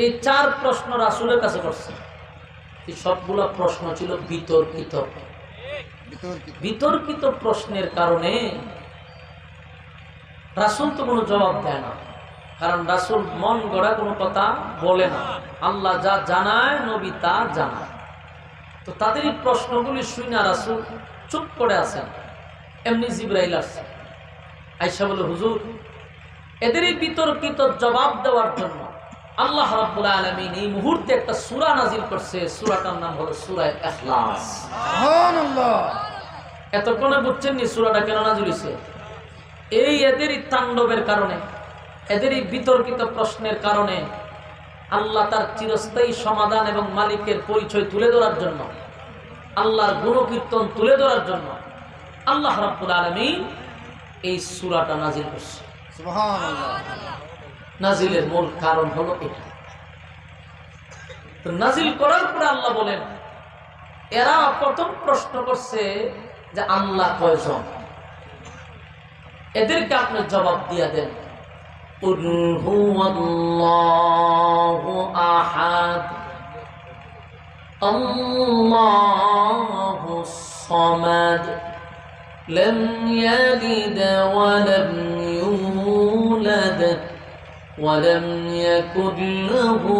এই 4 প্রশ্ন রাসূলের কাছে করছে। এই সবগুলো প্রশ্ন ছিল বিতর্কিত প্রশ্নের কারণে রাসূল তো কোনো জবাব দেয় না, কারণ রাসূল মন গড়া কোনো কথা বলে না। আল্লাহ যা জানায় নবী তা জানায়। তো তাদের এই প্রশ্নগুলি শুনে রাসূল চুপ করে আছেন। এমনি জিবরাইল আসছে, আয়েশা বলে, হুজুর, এদের এই বিতর্কিত জবাব দেওয়ার জন্য আল্লাহ রাব্বুল আলামিন এই মুহূর্তে একটা সূরা নাজিল করছে। সূরাটার নাম হলো সূরা ইখলাস। সুবহানাল্লাহ। এতক্ষণে বুঝছেন নি সূরাটা কেন নাজিল হয়েছে? এদের এই তাণ্ডবের কারণে, এদের এই বিতর্কিত প্রশ্নের কারণে আল্লাহ তার চিরস্থায়ী সমাধান এবং মালিকের পরিচয় তুলে ধরার জন্য, আল্লাহর গুণকীর্তন তুলে ধরার জন্য আল্লাহ রাব্বুল আলামিন এই সূরাটা নাজিল করছে। সুবহানাল্লাহ। নাজিলের মূল কারণ হলো এটা। তো নাজিল করার পরে আল্লাহ বলেন, এরা প্রথম প্রশ্ন করছে যে আল্লাহ কয়জন, এদেরকে আপনি জবাব দিয়ে দেন। কুল হুয়াল্লাহু আহাদ, আল্লাহুস সামাদ, লাম ইয়ালিদ ওয়া লাম ইউলাদ ওয়া লাম ইয়াকুল লাহু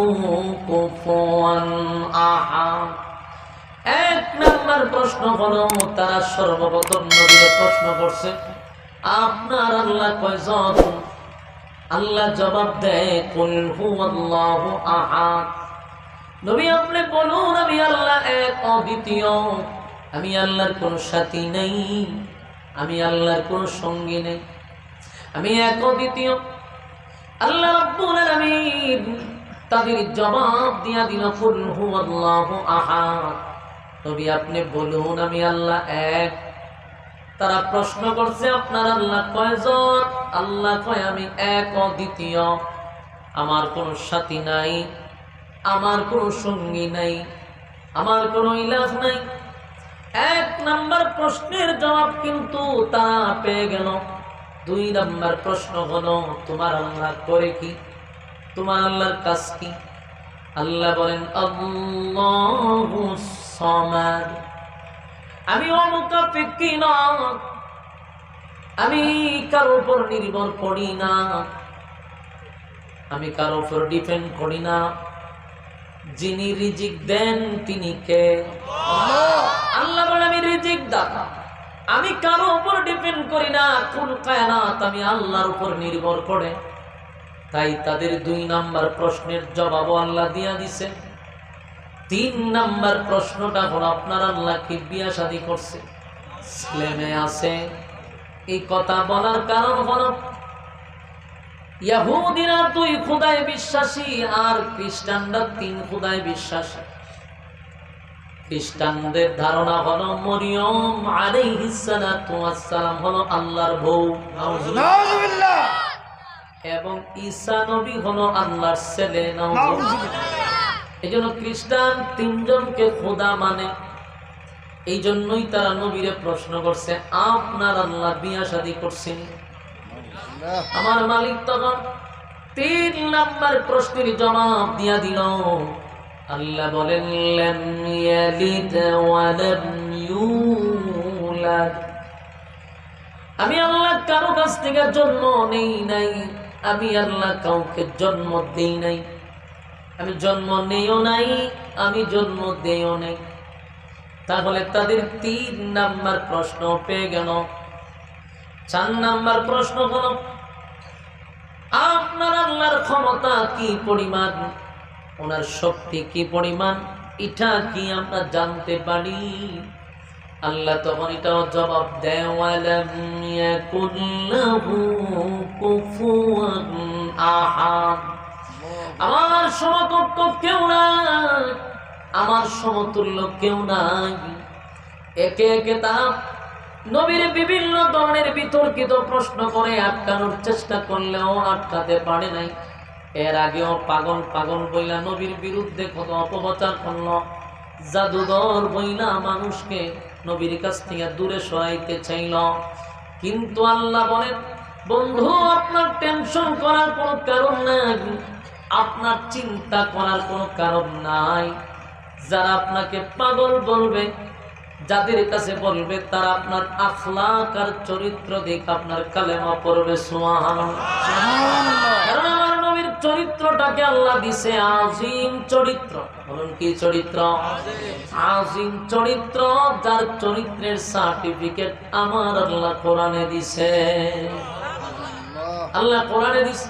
কুফুয়ান আহাদ। 1 নাম্বার প্রশ্ন হলো, তারা সর্বপ্রথম নবীকে প্রশ্ন করছে, আপনার আল্লাহ কয়জন? আল্লাহ জবাব দেয়, কুল হুয়াল্লাহু আহাদ। নবী আপনি বলুন, আমি আল্লাহ এক, অদ্বিতীয়। আমি আল্লাহর কোনো সাথী নেই, আমি আল্লাহর কোনো সঙ্গী নেই, আমি এক, অদ্বিতীয়। আল্লাহ রাব্বুল আলামিন তাদের জবাব দিয়া দিল, কুল হুয়াল্লাহু আহাদ। নবী আপনি বলুন, আমি আল্লাহ এক। তারা প্রশ্ন করছে, আপনার আল্লাহ কয়জন? আল্লাহ কয়, আমি এক, অদ্বিতীয়। আমার কোনো সাথী নাই, আমার কোনো সঙ্গী নাই, আমার কোনো ইলাহ নাই। এক নাম্বার প্রশ্নের জবাব কিন্তু তারা পেয়ে গেল। দুই নাম্বার প্রশ্ন হলো, তোমার আল্লাহ করে কি? তোমার আল্লাহর কাজ কি? আল্লাহ বলেন, আল্লাহুস সামাদ। আমি অমুকাফিকি না, আমি কারো উপর নির্ভর করি না, আমি কারো উপর ডিপেন্ড করি না। যিনি রিজিক দেন তিনি কে? আল্লাহ বলেন, আমি রিজিক দাতা, আমি কারো উপর ডিপেন্ড করি না। কুল কায়নাত আমি আল্লাহর উপর নির্ভর করে। তাই তাদের দুই নাম্বার প্রশ্নের জবাবও আল্লাহ দিয়া দিছে। তিন নাম্বার প্রশ্নটা হলো, আপনার আল্লাহ কি বিয়া শাদী করছে, ছেলে মেয়ে আছে? এই কথা বলার কারণ হলো, ইহুদিরা দুই খোদায় বিশ্বাসী আর খ্রিস্টানরা তিন খোদায় বিশ্বাসী। খ্রিস্টানদের ধারণা হলো মরিয়ম আলাইহিস সালাতু ওয়াস সালাম হলো আল্লাহর বউ, নাউজুবিল্লাহ, এবং ঈসা নবী হলো আল্লাহর ছেলে, নাউজুবিল্লাহ। এইজন্য খ্রিস্টান তিনজনকে খোদা মানে। এই জন্যই তারা নবীরে প্রশ্ন করছে, আপনার আল্লাহ বিয়া শাদী করছেন? আমার মালিক তখন তিন নাম্বার প্রশ্নের জবাব দিয়া দিল। আল্লাহ বলেন, লাম ইয়ালিদ ওয়া লাম ইউলাদ। আমি আল্লাহ কারো কাছ থেকে জন্ম নেই নাই, আমি আল্লাহ কাউকে জন্ম দেই নাই, আমি জন্ম নেইও নাই, আমি জন্ম দেইও নাই। তাহলে তাদের তিন নাম্বার প্রশ্ন পেয়ে গেল। চার নাম্বার প্রশ্ন হলো, আপনার আল্লাহর ক্ষমতা কি পরিমাণ, ওনার শক্তি কি পরিমাণ, এটা কি আমরা জানতে পারি? আল্লাহ তখন এটাও জবাব দেয়, ওয়ালাম ইয়াকুল লাহু কুফুয়ান আহাদ। আমার সমকক্ষ কেউ নাই, আমার সমতুল্য কেউ নাই। একে একে তারা নবীর বিভিন্ন ধরনের বিতর্কিত প্রশ্ন করে আটকানোর চেষ্টা করলেও আটকাতে পারে নাই। এর আগেও পাগল পাগল বইলা নবীর বিরুদ্ধে কত অপপ্রচার করল, জাদুঘর বইলা মানুষকে নবীর কাছ থেকে দূরে সরাইতে চাইল। কিন্তু আল্লাহ বলেন, বন্ধু আপনার টেনশন করার কোনো কারণ নাই, আপনার চিন্তা করার কোনো কারণ নাই। যারা আপনাকে পাগল বলবে, যাদের কাছে বলবে, তারা আপনার আখলাক আর চরিত্র দেখে আপনার কালেমা পড়বে। সুবহানাল্লাহ। কারণ আমার নবীর চরিত্রটাকে আল্লাহ দিছে আজিম চরিত্র। বলুন কি চরিত্র? আজিম চরিত্র। যার চরিত্রের সার্টিফিকেট আমার আল্লাহ কোরআনে দিছে। আল্লাহ কোরআনে দিছে,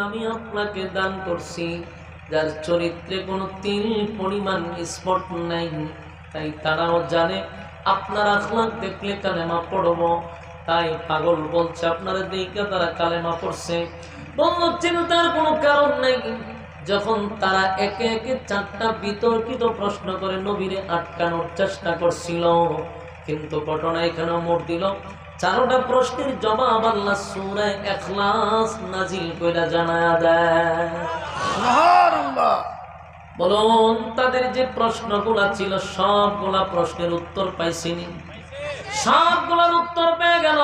আমি আপনাকে দান করছি যার চরিত্রে কোনো তিল পরিমাণ স্পট নাই। তাই তারাও জানে আপনার আখলাক দেখলে কালেমা পড়ব। তাই পাগল বলছে আপনারা দেখে তারা কালেমা পড়ছে। বলল চিন্তার কোনো কারণ নাই। যখন তারা একে একে চারটা বিতর্কিত প্রশ্ন করে নবীরে আটকানোর চেষ্টা করছিল, কিন্তু ঘটনা এখানে মোড় দিল। চারটা প্রশ্নের জবাব আল্লাহ সূরা ইখলাস নাজিল কইরা জানায়া দেয়। সুবহানাল্লাহ। বলুন, তাদের যে প্রশ্নগুলা ছিল সবগুলা প্রশ্নের উত্তর পাইছিনি? সবগুলার উত্তর পেয়ে গেল।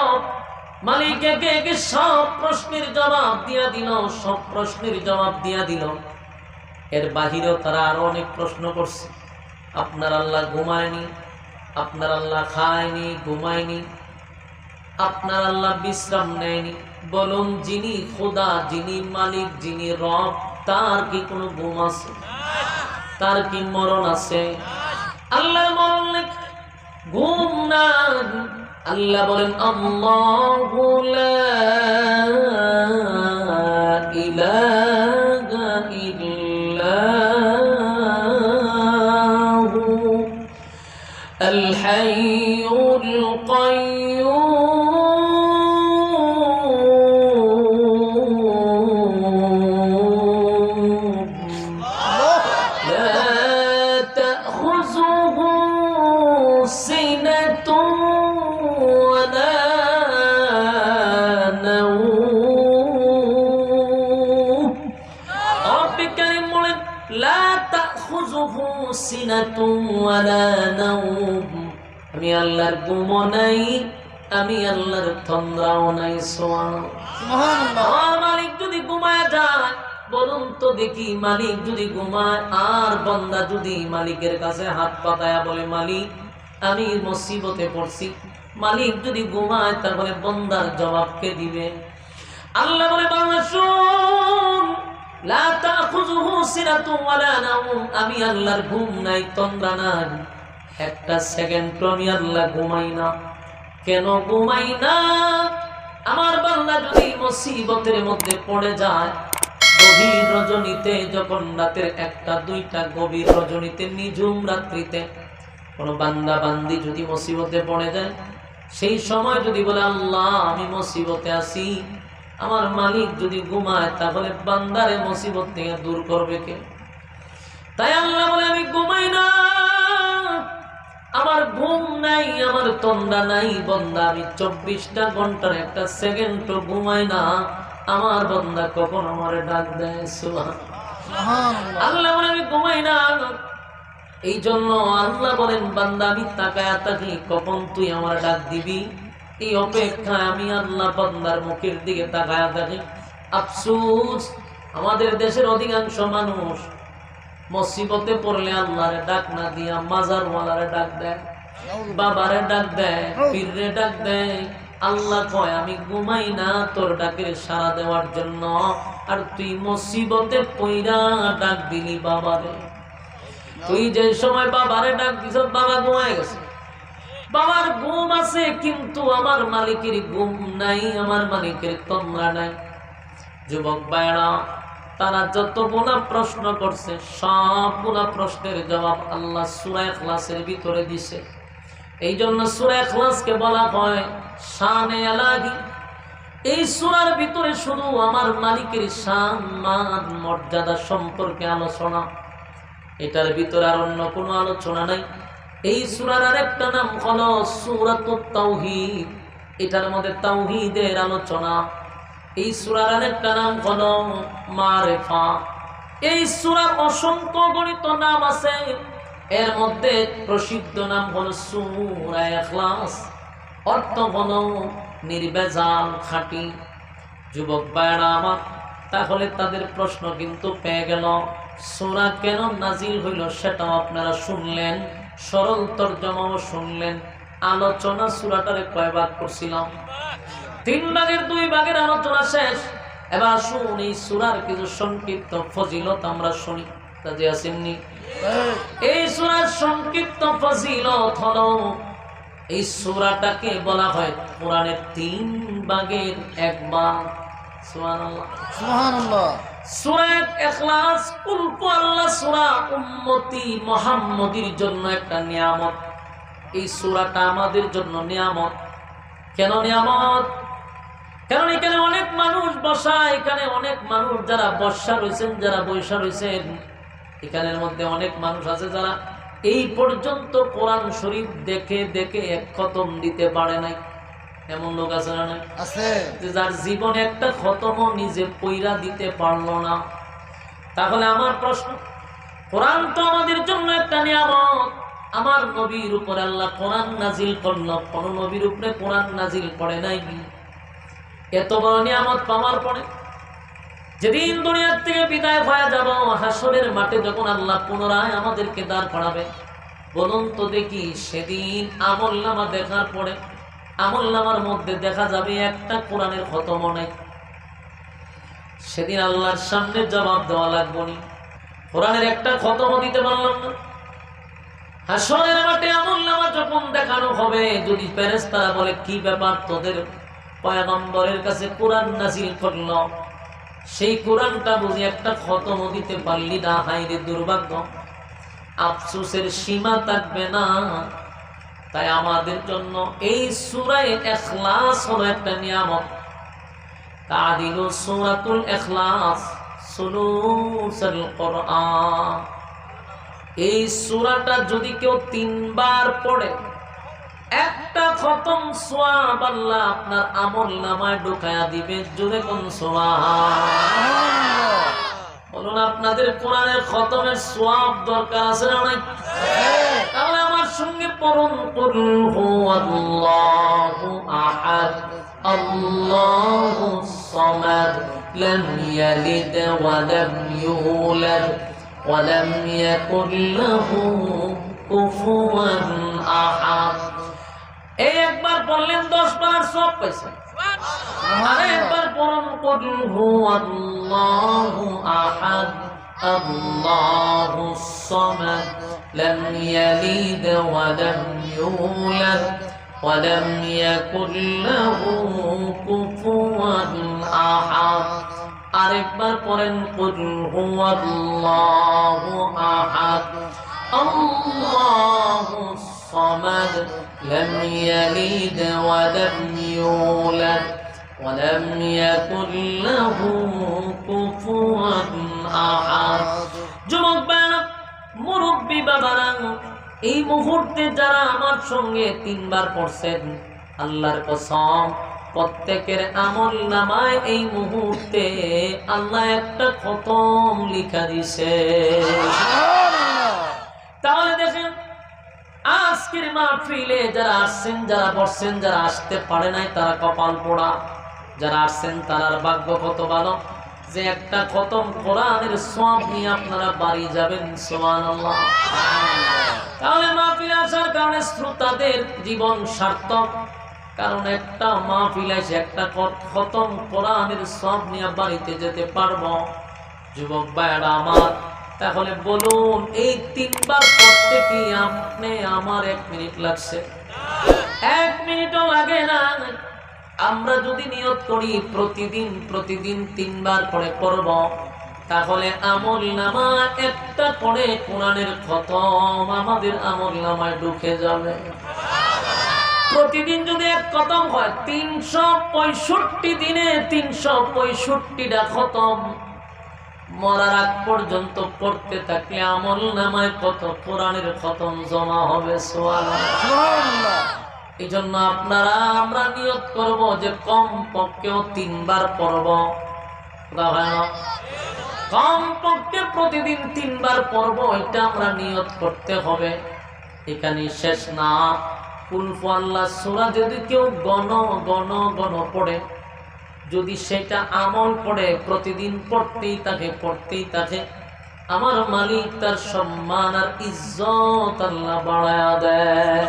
মালিক একে একে সব প্রশ্নের জবাব দিয়া দিল, সব প্রশ্নের জবাব দিয়া দিল। এর বাহিরেও তারা আরো অনেক প্রশ্ন করছে। আপনার আল্লাহ ঘুমায়নি, আপনার আল্লাহ খায়নি, ঘুমায়নি, আপনার আল্লাহ বিশ্রাম নেয়নি। বলুন, যিনি খোদা, যিনি মালিক, যিনি রব, তার কি কোনো ঘুম আছে? তার কি মরণ আছে? আল্লাহর মরণ নেই, ঘুম নাই। আল্লাহ বলেন, আল্লাহু লা ইলাহা ইল্লাহু আল হাইয়ুল কাইয়্যুম আমি আল্লাহর ঘুমও নাই, আমি আল্লাহর তন্দ্রাও নাই। সুবহানাল্লাহ। মালিক যদি ঘুমায় যায়, বলুন তো দেখি, মালিক যদি ঘুমায় আর বান্দা যদি মালিকের কাছে হাত পাতায়া বলে, মালিক আমি মুসিবতে পড়ছি, মালিক যদি ঘুমায়, তাহলে বান্দার জবাব কে দিবে? আল্লাহ বলে, বান্দা শুন, লা তাখুযুহু সিনাতুন ওয়ালা নাওম, আমি আল্লাহর ঘুম নাই, তন্দ্রা নাই, একটা সেকেন্ড আমি আল্লাহ ঘুমাই না। কেন ঘুমাই না? আমার বান্দা যদি মুসিবতের মধ্যে পড়ে যায়, গভীর রজনীতে, যখন রাতের 1টা 2টা গভীর রজনীতে, নিঝুম রাত্রিতে কোন বান্দা বান্দি যদি মুসিবতে পড়ে যায়, সেই সময় যদি বলে, আল্লাহ আমি মুসিবতে আছি, আমার মালিক যদি ঘুমায়, তাহলে বান্দারে মুসিবত থেকে দূর করবে কে? তাই আল্লাহ বলে, আমি ঘুমাই না, আমার ঘুম নাই, আমার তন্দ্রা নাই। বান্দা আমি 24টা ঘন্টার 1টা সেকেন্ডও ঘুমাই না, আমার বান্দা কখন আমার ডাক দেয়। সুবহানাল্লাহ। আল্লাহ বলে, আমি ঘুমাই না। এই জন্য আল্লাহ বলেন, বান্দা আমি তাকায়া থাকি, কখন তুই আমার ডাক দিবি, এই অপেক্ষায় আমি আল্লাহ বান্দার মুখের দিকে তাকায়া থাকি। আফসোস, আমাদের দেশের অধিকাংশ মানুষ মুসিবতে পড়লে আল্লাহরে ডাক না দিয়া মাজারওয়ালারে ডাক দেয়, বাবারে ডাক দেয়, পীররে ডাক দেয়। আল্লাহ কয়, আমি ঘুমাই না তোর ডাকের সাড়া দেওয়ার জন্য, আর তুই মুসিবতে পইরা ডাক দিলি বাবারে। তুই যে সময় বাবারে ডাক দিছ, বাবা ঘুমায় গেছে, বাবার ঘুম আছে, কিন্তু আমার মালিকের ঘুম নাই, আমার মালিকের তন্দ্রা নাই। যুবক ভাইরা, তারা যতগুলা প্রশ্ন করছে, সবগুলা প্রশ্নের জবাব আল্লাহ সূরা ইখলাসের ভিতরে দিছে। এই জন্য সূরা ইখলাসকে বলা হয় শানে আলাহি। এই সূরার ভিতরে শুধু আমার মালিকের শান, মান, মর্যাদা সম্পর্কে আলোচনা, এটার ভিতরে আর অন্য কোনো আলোচনা নাই। এই সূরার আরেকটা নাম হলো সূরাতুত তাওহীদ, এটার মধ্যে তাওহীদের আলোচনা। এই সূরার আরেকটা নাম হলো মারিফা। এই সূরার অসংখ্য গণিত নাম আছে, এর মধ্যে প্রসিদ্ধ নাম হলো সূরা ইখলাস, অর্থ হলো নির্ভেজাল, খাঁটি। যুবক ভাইরা আমার, তাহলে তাদের প্রশ্ন কিন্তু পেয়ে গেল, সূরা কেন নাজিল হইল সেটাও আপনারা শুনলেন, সরল তরজমাও শুনলেন। আলোচনা সূরাটারে কয় ভাগ করছিলাম? 3 ভাগের 2 ভাগের আলোচনা শেষ। এবার শুন, এই সূরার কিছু সংক্ষিপ্ত ফজিলত আমরা শুনি। রাজি আছেননি? এই সূরার সংক্ষিপ্ত ফজিলত হলো, এই সূরাটাকে বলা হয় কোরআনের 3 ভাগের 1 ভাগ। সুবহানাল্লাহ, সুবহানাল্লাহ। সূরা ইখলাস কুল আল্লাহ সূরা উম্মতি মুহাম্মদীর জন্য একটা নিয়ামত। এই সূরাটা আমাদের জন্য নিয়ামত। কেন নিয়ামত? কারণ এখানে অনেক মানুষ বসা, এখানে অনেক মানুষ যারা বসা রয়েছেন, যারা বৈশা রয়েছেন, এখানের মধ্যে অনেক মানুষ আছে যারা এই পর্যন্ত কোরআন শরীফ দেখে দেখে 1 খতম দিতে পারে নাই। এমন লোক আছে না? আছে, যার জীবনে একটা খতমও নিজে পইরা দিতে পারলো না। তাহলে আমার প্রশ্ন, কোরআন তো আমাদের জন্য একটা নিয়ামত। আমার নবীর উপর আল্লাহ কোরআন নাজিল করল, কোন নবীর উপরে কোরআন নাজিল করে নাই। এত বড় নিয়ামত পাওয়ার পরে যেদিন দুনিয়ার থেকে বিদায় হয়ে যাব, হাসরের মাঠে যখন আল্লাহ পুনরায় আমাদেরকে দাঁড় করাবে, বলুন তো দেখি সেদিন আমলনামা দেখার পরে আমলনামার মধ্যে দেখা যাবে একটা কোরআনের খতমও নাই। সেদিন আল্লাহর সামনে জবাব দেওয়া লাগবে না, কোরআনের একটা খতমও দিতে পারলাম না। হাসরের মাঠে আমলনামা যখন দেখানো হবে, যদি ফেরেশতারা বলে কি ব্যাপার, তোদের পয়গম্বরের কাছে কোরআন নাযিল করল, সেই কোরআনটা বুঝি একটা খতমও দিতে পারলি না, হায়রে দুর্ভাগ্য, আফসোসের সীমা থাকবে না। তাই আমাদের জন্য এই সূরা ইখলাস হলো একটা নিয়ামত। তাদিলু সূরাতুল ইখলাস সুলুসুল কোরআন। এই সূরাটা যদি কেউ 3 বার পড়ে, একটা খতম সওয়াব আল্লাহ আপনার আমলনামায় ঢুকায়া দিবে। জোরে কোন সুবহানাল্লাহ বলুন। আপনাদের কোরআনের খতমের সওয়াব দরকার আছে না নাই? তাহলে আমার সঙ্গে পড়ুন, কুল হুয়াল্লাহু আহাদ আল্লাহুস সামাদ লাম ইয়ালিদ ওয়া লাম ইউলাদ ওয়া লাম ইয়াকুল লাহু কুফুয়ান আহাদ। এই একবার বললেন 10 বার সওয়াব পাইছেন। আর একবার পড়ুন, কুল হুয়াল্লাহু আহাদ আল্লাহুস সামাদ লাম ইয়ালিদ ওয়া লাম ইউলাদ ওয়া লাম ইয়াকুল লাহু কুফুয়ান আহাদ। আরেকবার পড়েন, কুল হুয়াল্লাহু আহাদ আল্লাহুস সামাদ লাম ইয়ালিদ ওয়া লাম ইউলাদ ওয়া লাম ইয়াকুল লাহু কুফুয়ান আহাদ। যুবক ভাইরা, মুরব্বী বাবারা, এই মুহূর্তে যারা আমার সঙ্গে 3 বার পড়ছেন, আল্লাহর কসম প্রত্যেকের আমলনামায় এই মুহূর্তে আল্লাহ একটা খতম লিখা দিছে। তাহলে দেখেন, আজকের মাহফিলে যারা আসছেন, যারা বসছেন, যারা আসতে পারে নাই তারা কপাল পোড়া, যারা আসছেন তারার ভাগ্য কত ভালো যে একটা খতম কোরআনের সওয়াব নিয়ে আপনারা বাড়ি যাবেন। সুবহানাল্লাহ। তাহলে মাহফিলে আসার কারণে শ্রোতাদের জীবন সার্থক, কারণ একটা মাহফিলে এসে একটা খতম কোরআনের সওয়াব নিয়ে বাড়িতে যেতে পারবো। যুবক ভাইরা আমার, তাহলে বলুন, এই 3 বার পড়তে কি আপনি আমার 1 মিনিট লাগছে? 1 মিনিটও লাগে না। আমরা যদি নিয়ত করি প্রতিদিন 3 বার করে পড়ব, তাহলে আমলনামা একটা করে কোরআনের খতম আমাদের আমলনামায় ঢুকে যাবে। প্রতিদিন যদি 1 খতম হয়, 365 দিনে 365টা খতম মরার আগ পর্যন্ত পড়তে থাকলে আমলনামায় কত কোরআনের খতম জমা হবে। সুবহানাল্লাহ। এই জন্য আমরা নিয়ত করব যে কম পক্ষেও 3 বার পড়ব। কম পক্ষে প্রতিদিন 3 বার পড়ব, এটা আমরা নিয়ত করতে হবে। এখানে শেষ না। কুল হুয়াল্লাহ সূরা যদি কেউ গণ পড়ে, যদি সেটা আমল করে প্রতিদিন পড়তেই থাকে, আমার মালিক তার সম্মান আর ইজ্জত আল্লাহ বাড়ায়া দেয়।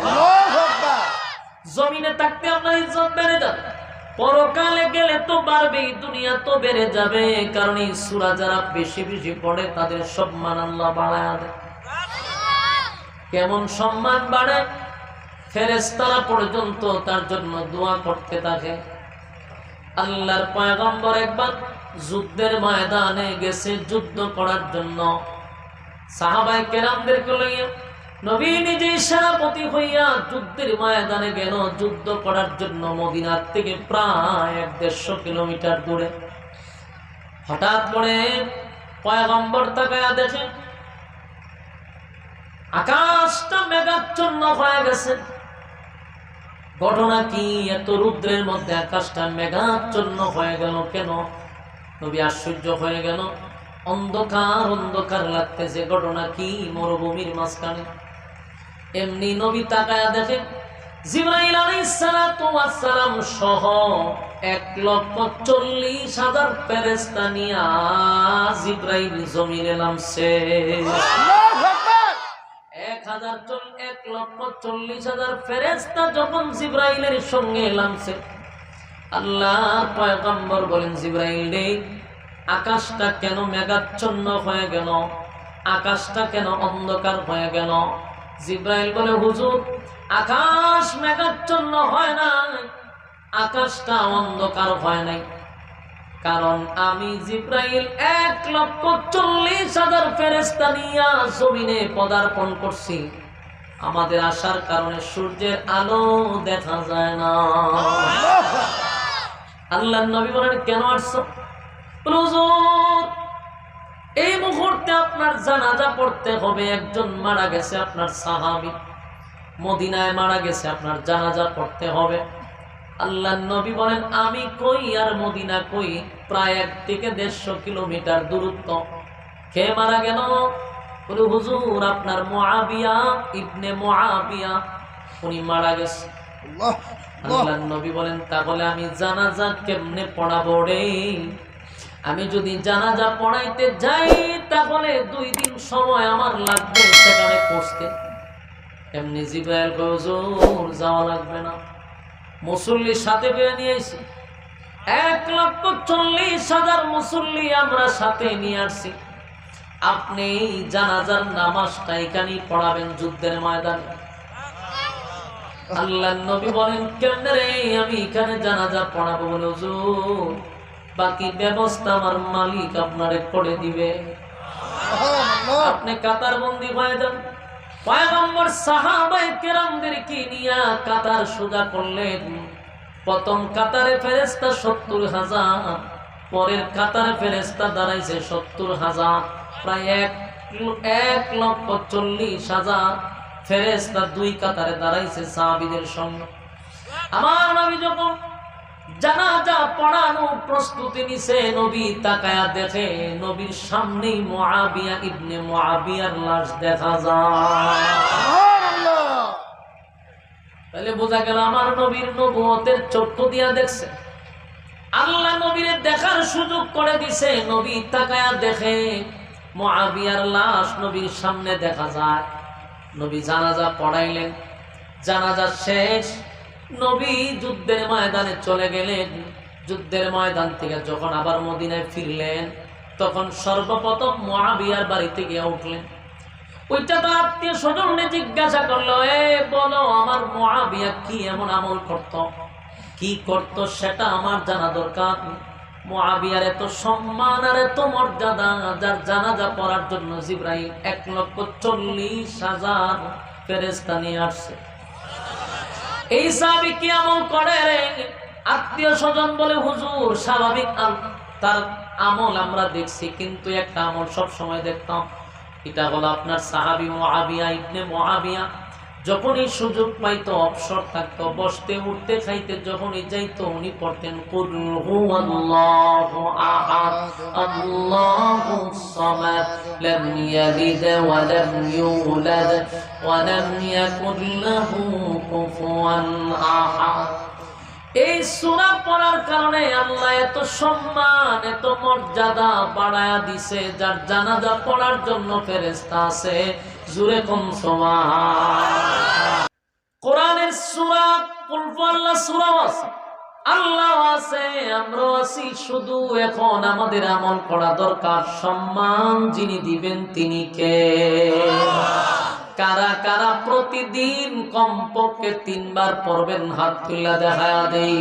জমিনে থাকতে আপনার ইজ্জত বেড়ে যাবে, পরকালে গেলে তো বাড়বেই, দুনিয়া তো বেড়ে যাবে। কারণ এই সূরা যারা বেশি পড়ে তাদের সম্মান আল্লাহ বাড়ায়া দেয়। কেমন সম্মান বাড়ে? ফেরেশতারা পর্যন্ত তার জন্য দোয়া করতে থাকে। আল্লাহর পয়গম্বর একবার যুদ্ধের ময়দানে গেছে যুদ্ধ করার জন্য। সাহাবায়ে কেরামদেরকে লইয়া নবী নিজে সেনাপতি হইয়া যুদ্ধের ময়দানে গেল যুদ্ধ করার জন্য, মদিনার থেকে প্রায় 150 কিলোমিটার দূরে। হঠাৎ করে পয়গম্বর তাকায়া দেখেন আকাশটা মেঘাচ্ছন্ন হয়ে গেছে। ঘটনা কি? এত রুদ্রের মধ্যে আকাশটা মেঘাচ্ছন্ন হয়ে গেল কেন? নবী আশ্চর্য হয়ে গেল। অন্ধকার লাগতেছে। ঘটনা কি? মরুভূমির মাঝখানে। এমনি নবী তাকায়া দেখে জিবরাইল আলাইহিস সালাতু ওয়াস সালাম সহ 1,40,000 ফেরেশতা নিয়া জিবরাইল জমিনে নামছে। 1,40,000 ফেরেশতা যখন জিবরাইলের সঙ্গে নামছে, আল্লাহর পয়গম্বর বলেন, জিবরাইল রে, আকাশটা কেন মেঘাচ্ছন্ন হয়ে গেল? আকাশটা কেন অন্ধকার হয়ে গেল? জিবরাইল বলে, হুজুর, আকাশ মেঘাচ্ছন্ন হয় নাই, আকাশটা অন্ধকার হয় নাই, কারণ আমি জিবরাইল 1,40,000 ফেরেশতা নিয়ে জমিনে পদার্পণ করছি। আমাদের আসার কারণে সূর্যের আলো দেখা যায় না। আল্লাহর নবী বলেন, কেন আসছো? হুজুর, এই মুহূর্তে আপনার জানাজা পড়তে হবে। একজন মারা গেছে, আপনার সাহাবী মদিনায় মারা গেছে, আপনার জানাজা পড়তে হবে। আল্লাহর নবী বলেন, আমি কই আর মদিনা কই? প্রায় 1 থেকে 150 কিলোমিটার দূরত্ব। কে মারা গেল? বলে, হুজুর, আপনার মুআবিয়া ইবনে মুআবিয়া, উনি মারা গেছে। আল্লাহর নবী বলেন, তাহলে আমি জানাজা কেমনে পড়াবো রে? আমি যদি জানাজা পড়াইতে যাই তাহলে 2 দিন সময় আমার লাগবে সেখানে পৌঁছতে। এমনি জিবরাইল কয়, হুজুর, যাওয়া লাগবে না, মুসল্লির সাথে করে নিয়ে এসেছি। 1,40,000 মুসল্লি আমরা সাথে নিয়ে আসছি। আপনি জানাজার নামাজটা এখানেই পড়াবেন যুদ্ধের ময়দানে। আল্লাহর নবী বলেন, কেমনে রে আমি এখানে জানাজা পড়াবো? বলে, হুজুর, বাকি ব্যবস্থা আমার মালিক আপনারে করে দিবে, আপনি কাতারবন্দি হয়ে যান। পয়গম্বর সাহাবায়ে কেরামদেরকে নিয়ে কাতার সোজা করলেন। প্রথম কাতারে ফেরেশতা 70,000, পরের কাতারে ফেরেশতা দাঁড়াইছে 70,000, প্রায় 1,40,000 ফেরেশতা 2 কাতারে দাঁড়াইছে সাহাবীদের সঙ্গে। আমার নবী যখন জানাজা পড়ানো প্রস্তুতি নিছে, নবী তাকায়া দেখে নবীর সামনেই মুআবিয়া ইবনে মুআবিয়ার লাশ দেখা যায়। সুবহানাল্লাহ। তাহলে বোঝা গেল আমার নবীর নবুয়তের চক্ষু দিয়া দেখছে। আল্লাহ নবীরে দেখার সুযোগ করে দিছে। নবী তাকায়া দেখে মুআবিয়ার লাশ নবীর সামনে দেখা যায়। নবী জানাজা পড়াইলেন, জানাজা শেষ, নবী যুদ্ধের ময়দানে চলে গেলেন। যুদ্ধের ময়দান থেকে যখন আবার মদিনায় ফিরলেন, তখন সর্বপ্রথম মুআবিয়ার বাড়িতে গিয়ে উঠলেন। ওইটা তো আত্মীয় স্বজনে জিজ্ঞাসা করলো, বলো আমার মুআবিয়া কি এমন আমল করত, কি করত, সেটা আমার জানা দরকার। মুআবিয়ার এত সম্মান আর এত মর্যাদা, যার জানাজা পড়ার জন্য জিবরাইল 1,40,000 ফেরেশতা নিয়ে আসছে। এই সাহাবী কি আমল করে রে? আত্মীয় স্বজন বলে, হুজুর, স্বাভাবিক তার আমল আমরা দেখছি, কিন্তু একটা আমল সব সময় দেখতাম। এটা হলো আপনার সাহাবী মুআবিয়া ইবনে মুআবিয়া যখনই সুযোগ পাইতো, অবসর থাকতো, বসতে উঠতে খাইতে যখনই যাইতো, উনি পড়তেন কুল হুয়াল্লাহু আহাদ আল্লাহুস সামাদ লাম ইয়ালিদ ওয়া লাম ইউলাদ ওয়া লাম ইয়াকুল লাহু কুফুয়ান আহাদ। এই সূরা পড়ার কারণে আল্লাহ এত সম্মান, এত মর্যাদা বাড়ায়া দিছে, যার জানাজা পড়ার জন্য ফেরেশতা আছে। জোরে কোন সুবহান। কোরআনের সূরা কুল হুয়াল্লাহ সূরা আছে, আল্লাহ আছে, আমরা আছি। শুধু এখন আমাদের আমল করা দরকার। সম্মান যিনি দিবেন তিনি কে? কারা কারা প্রতিদিন কমপক্ষে 3 বার পড়বেন? হাত তুলে দেখা দেই।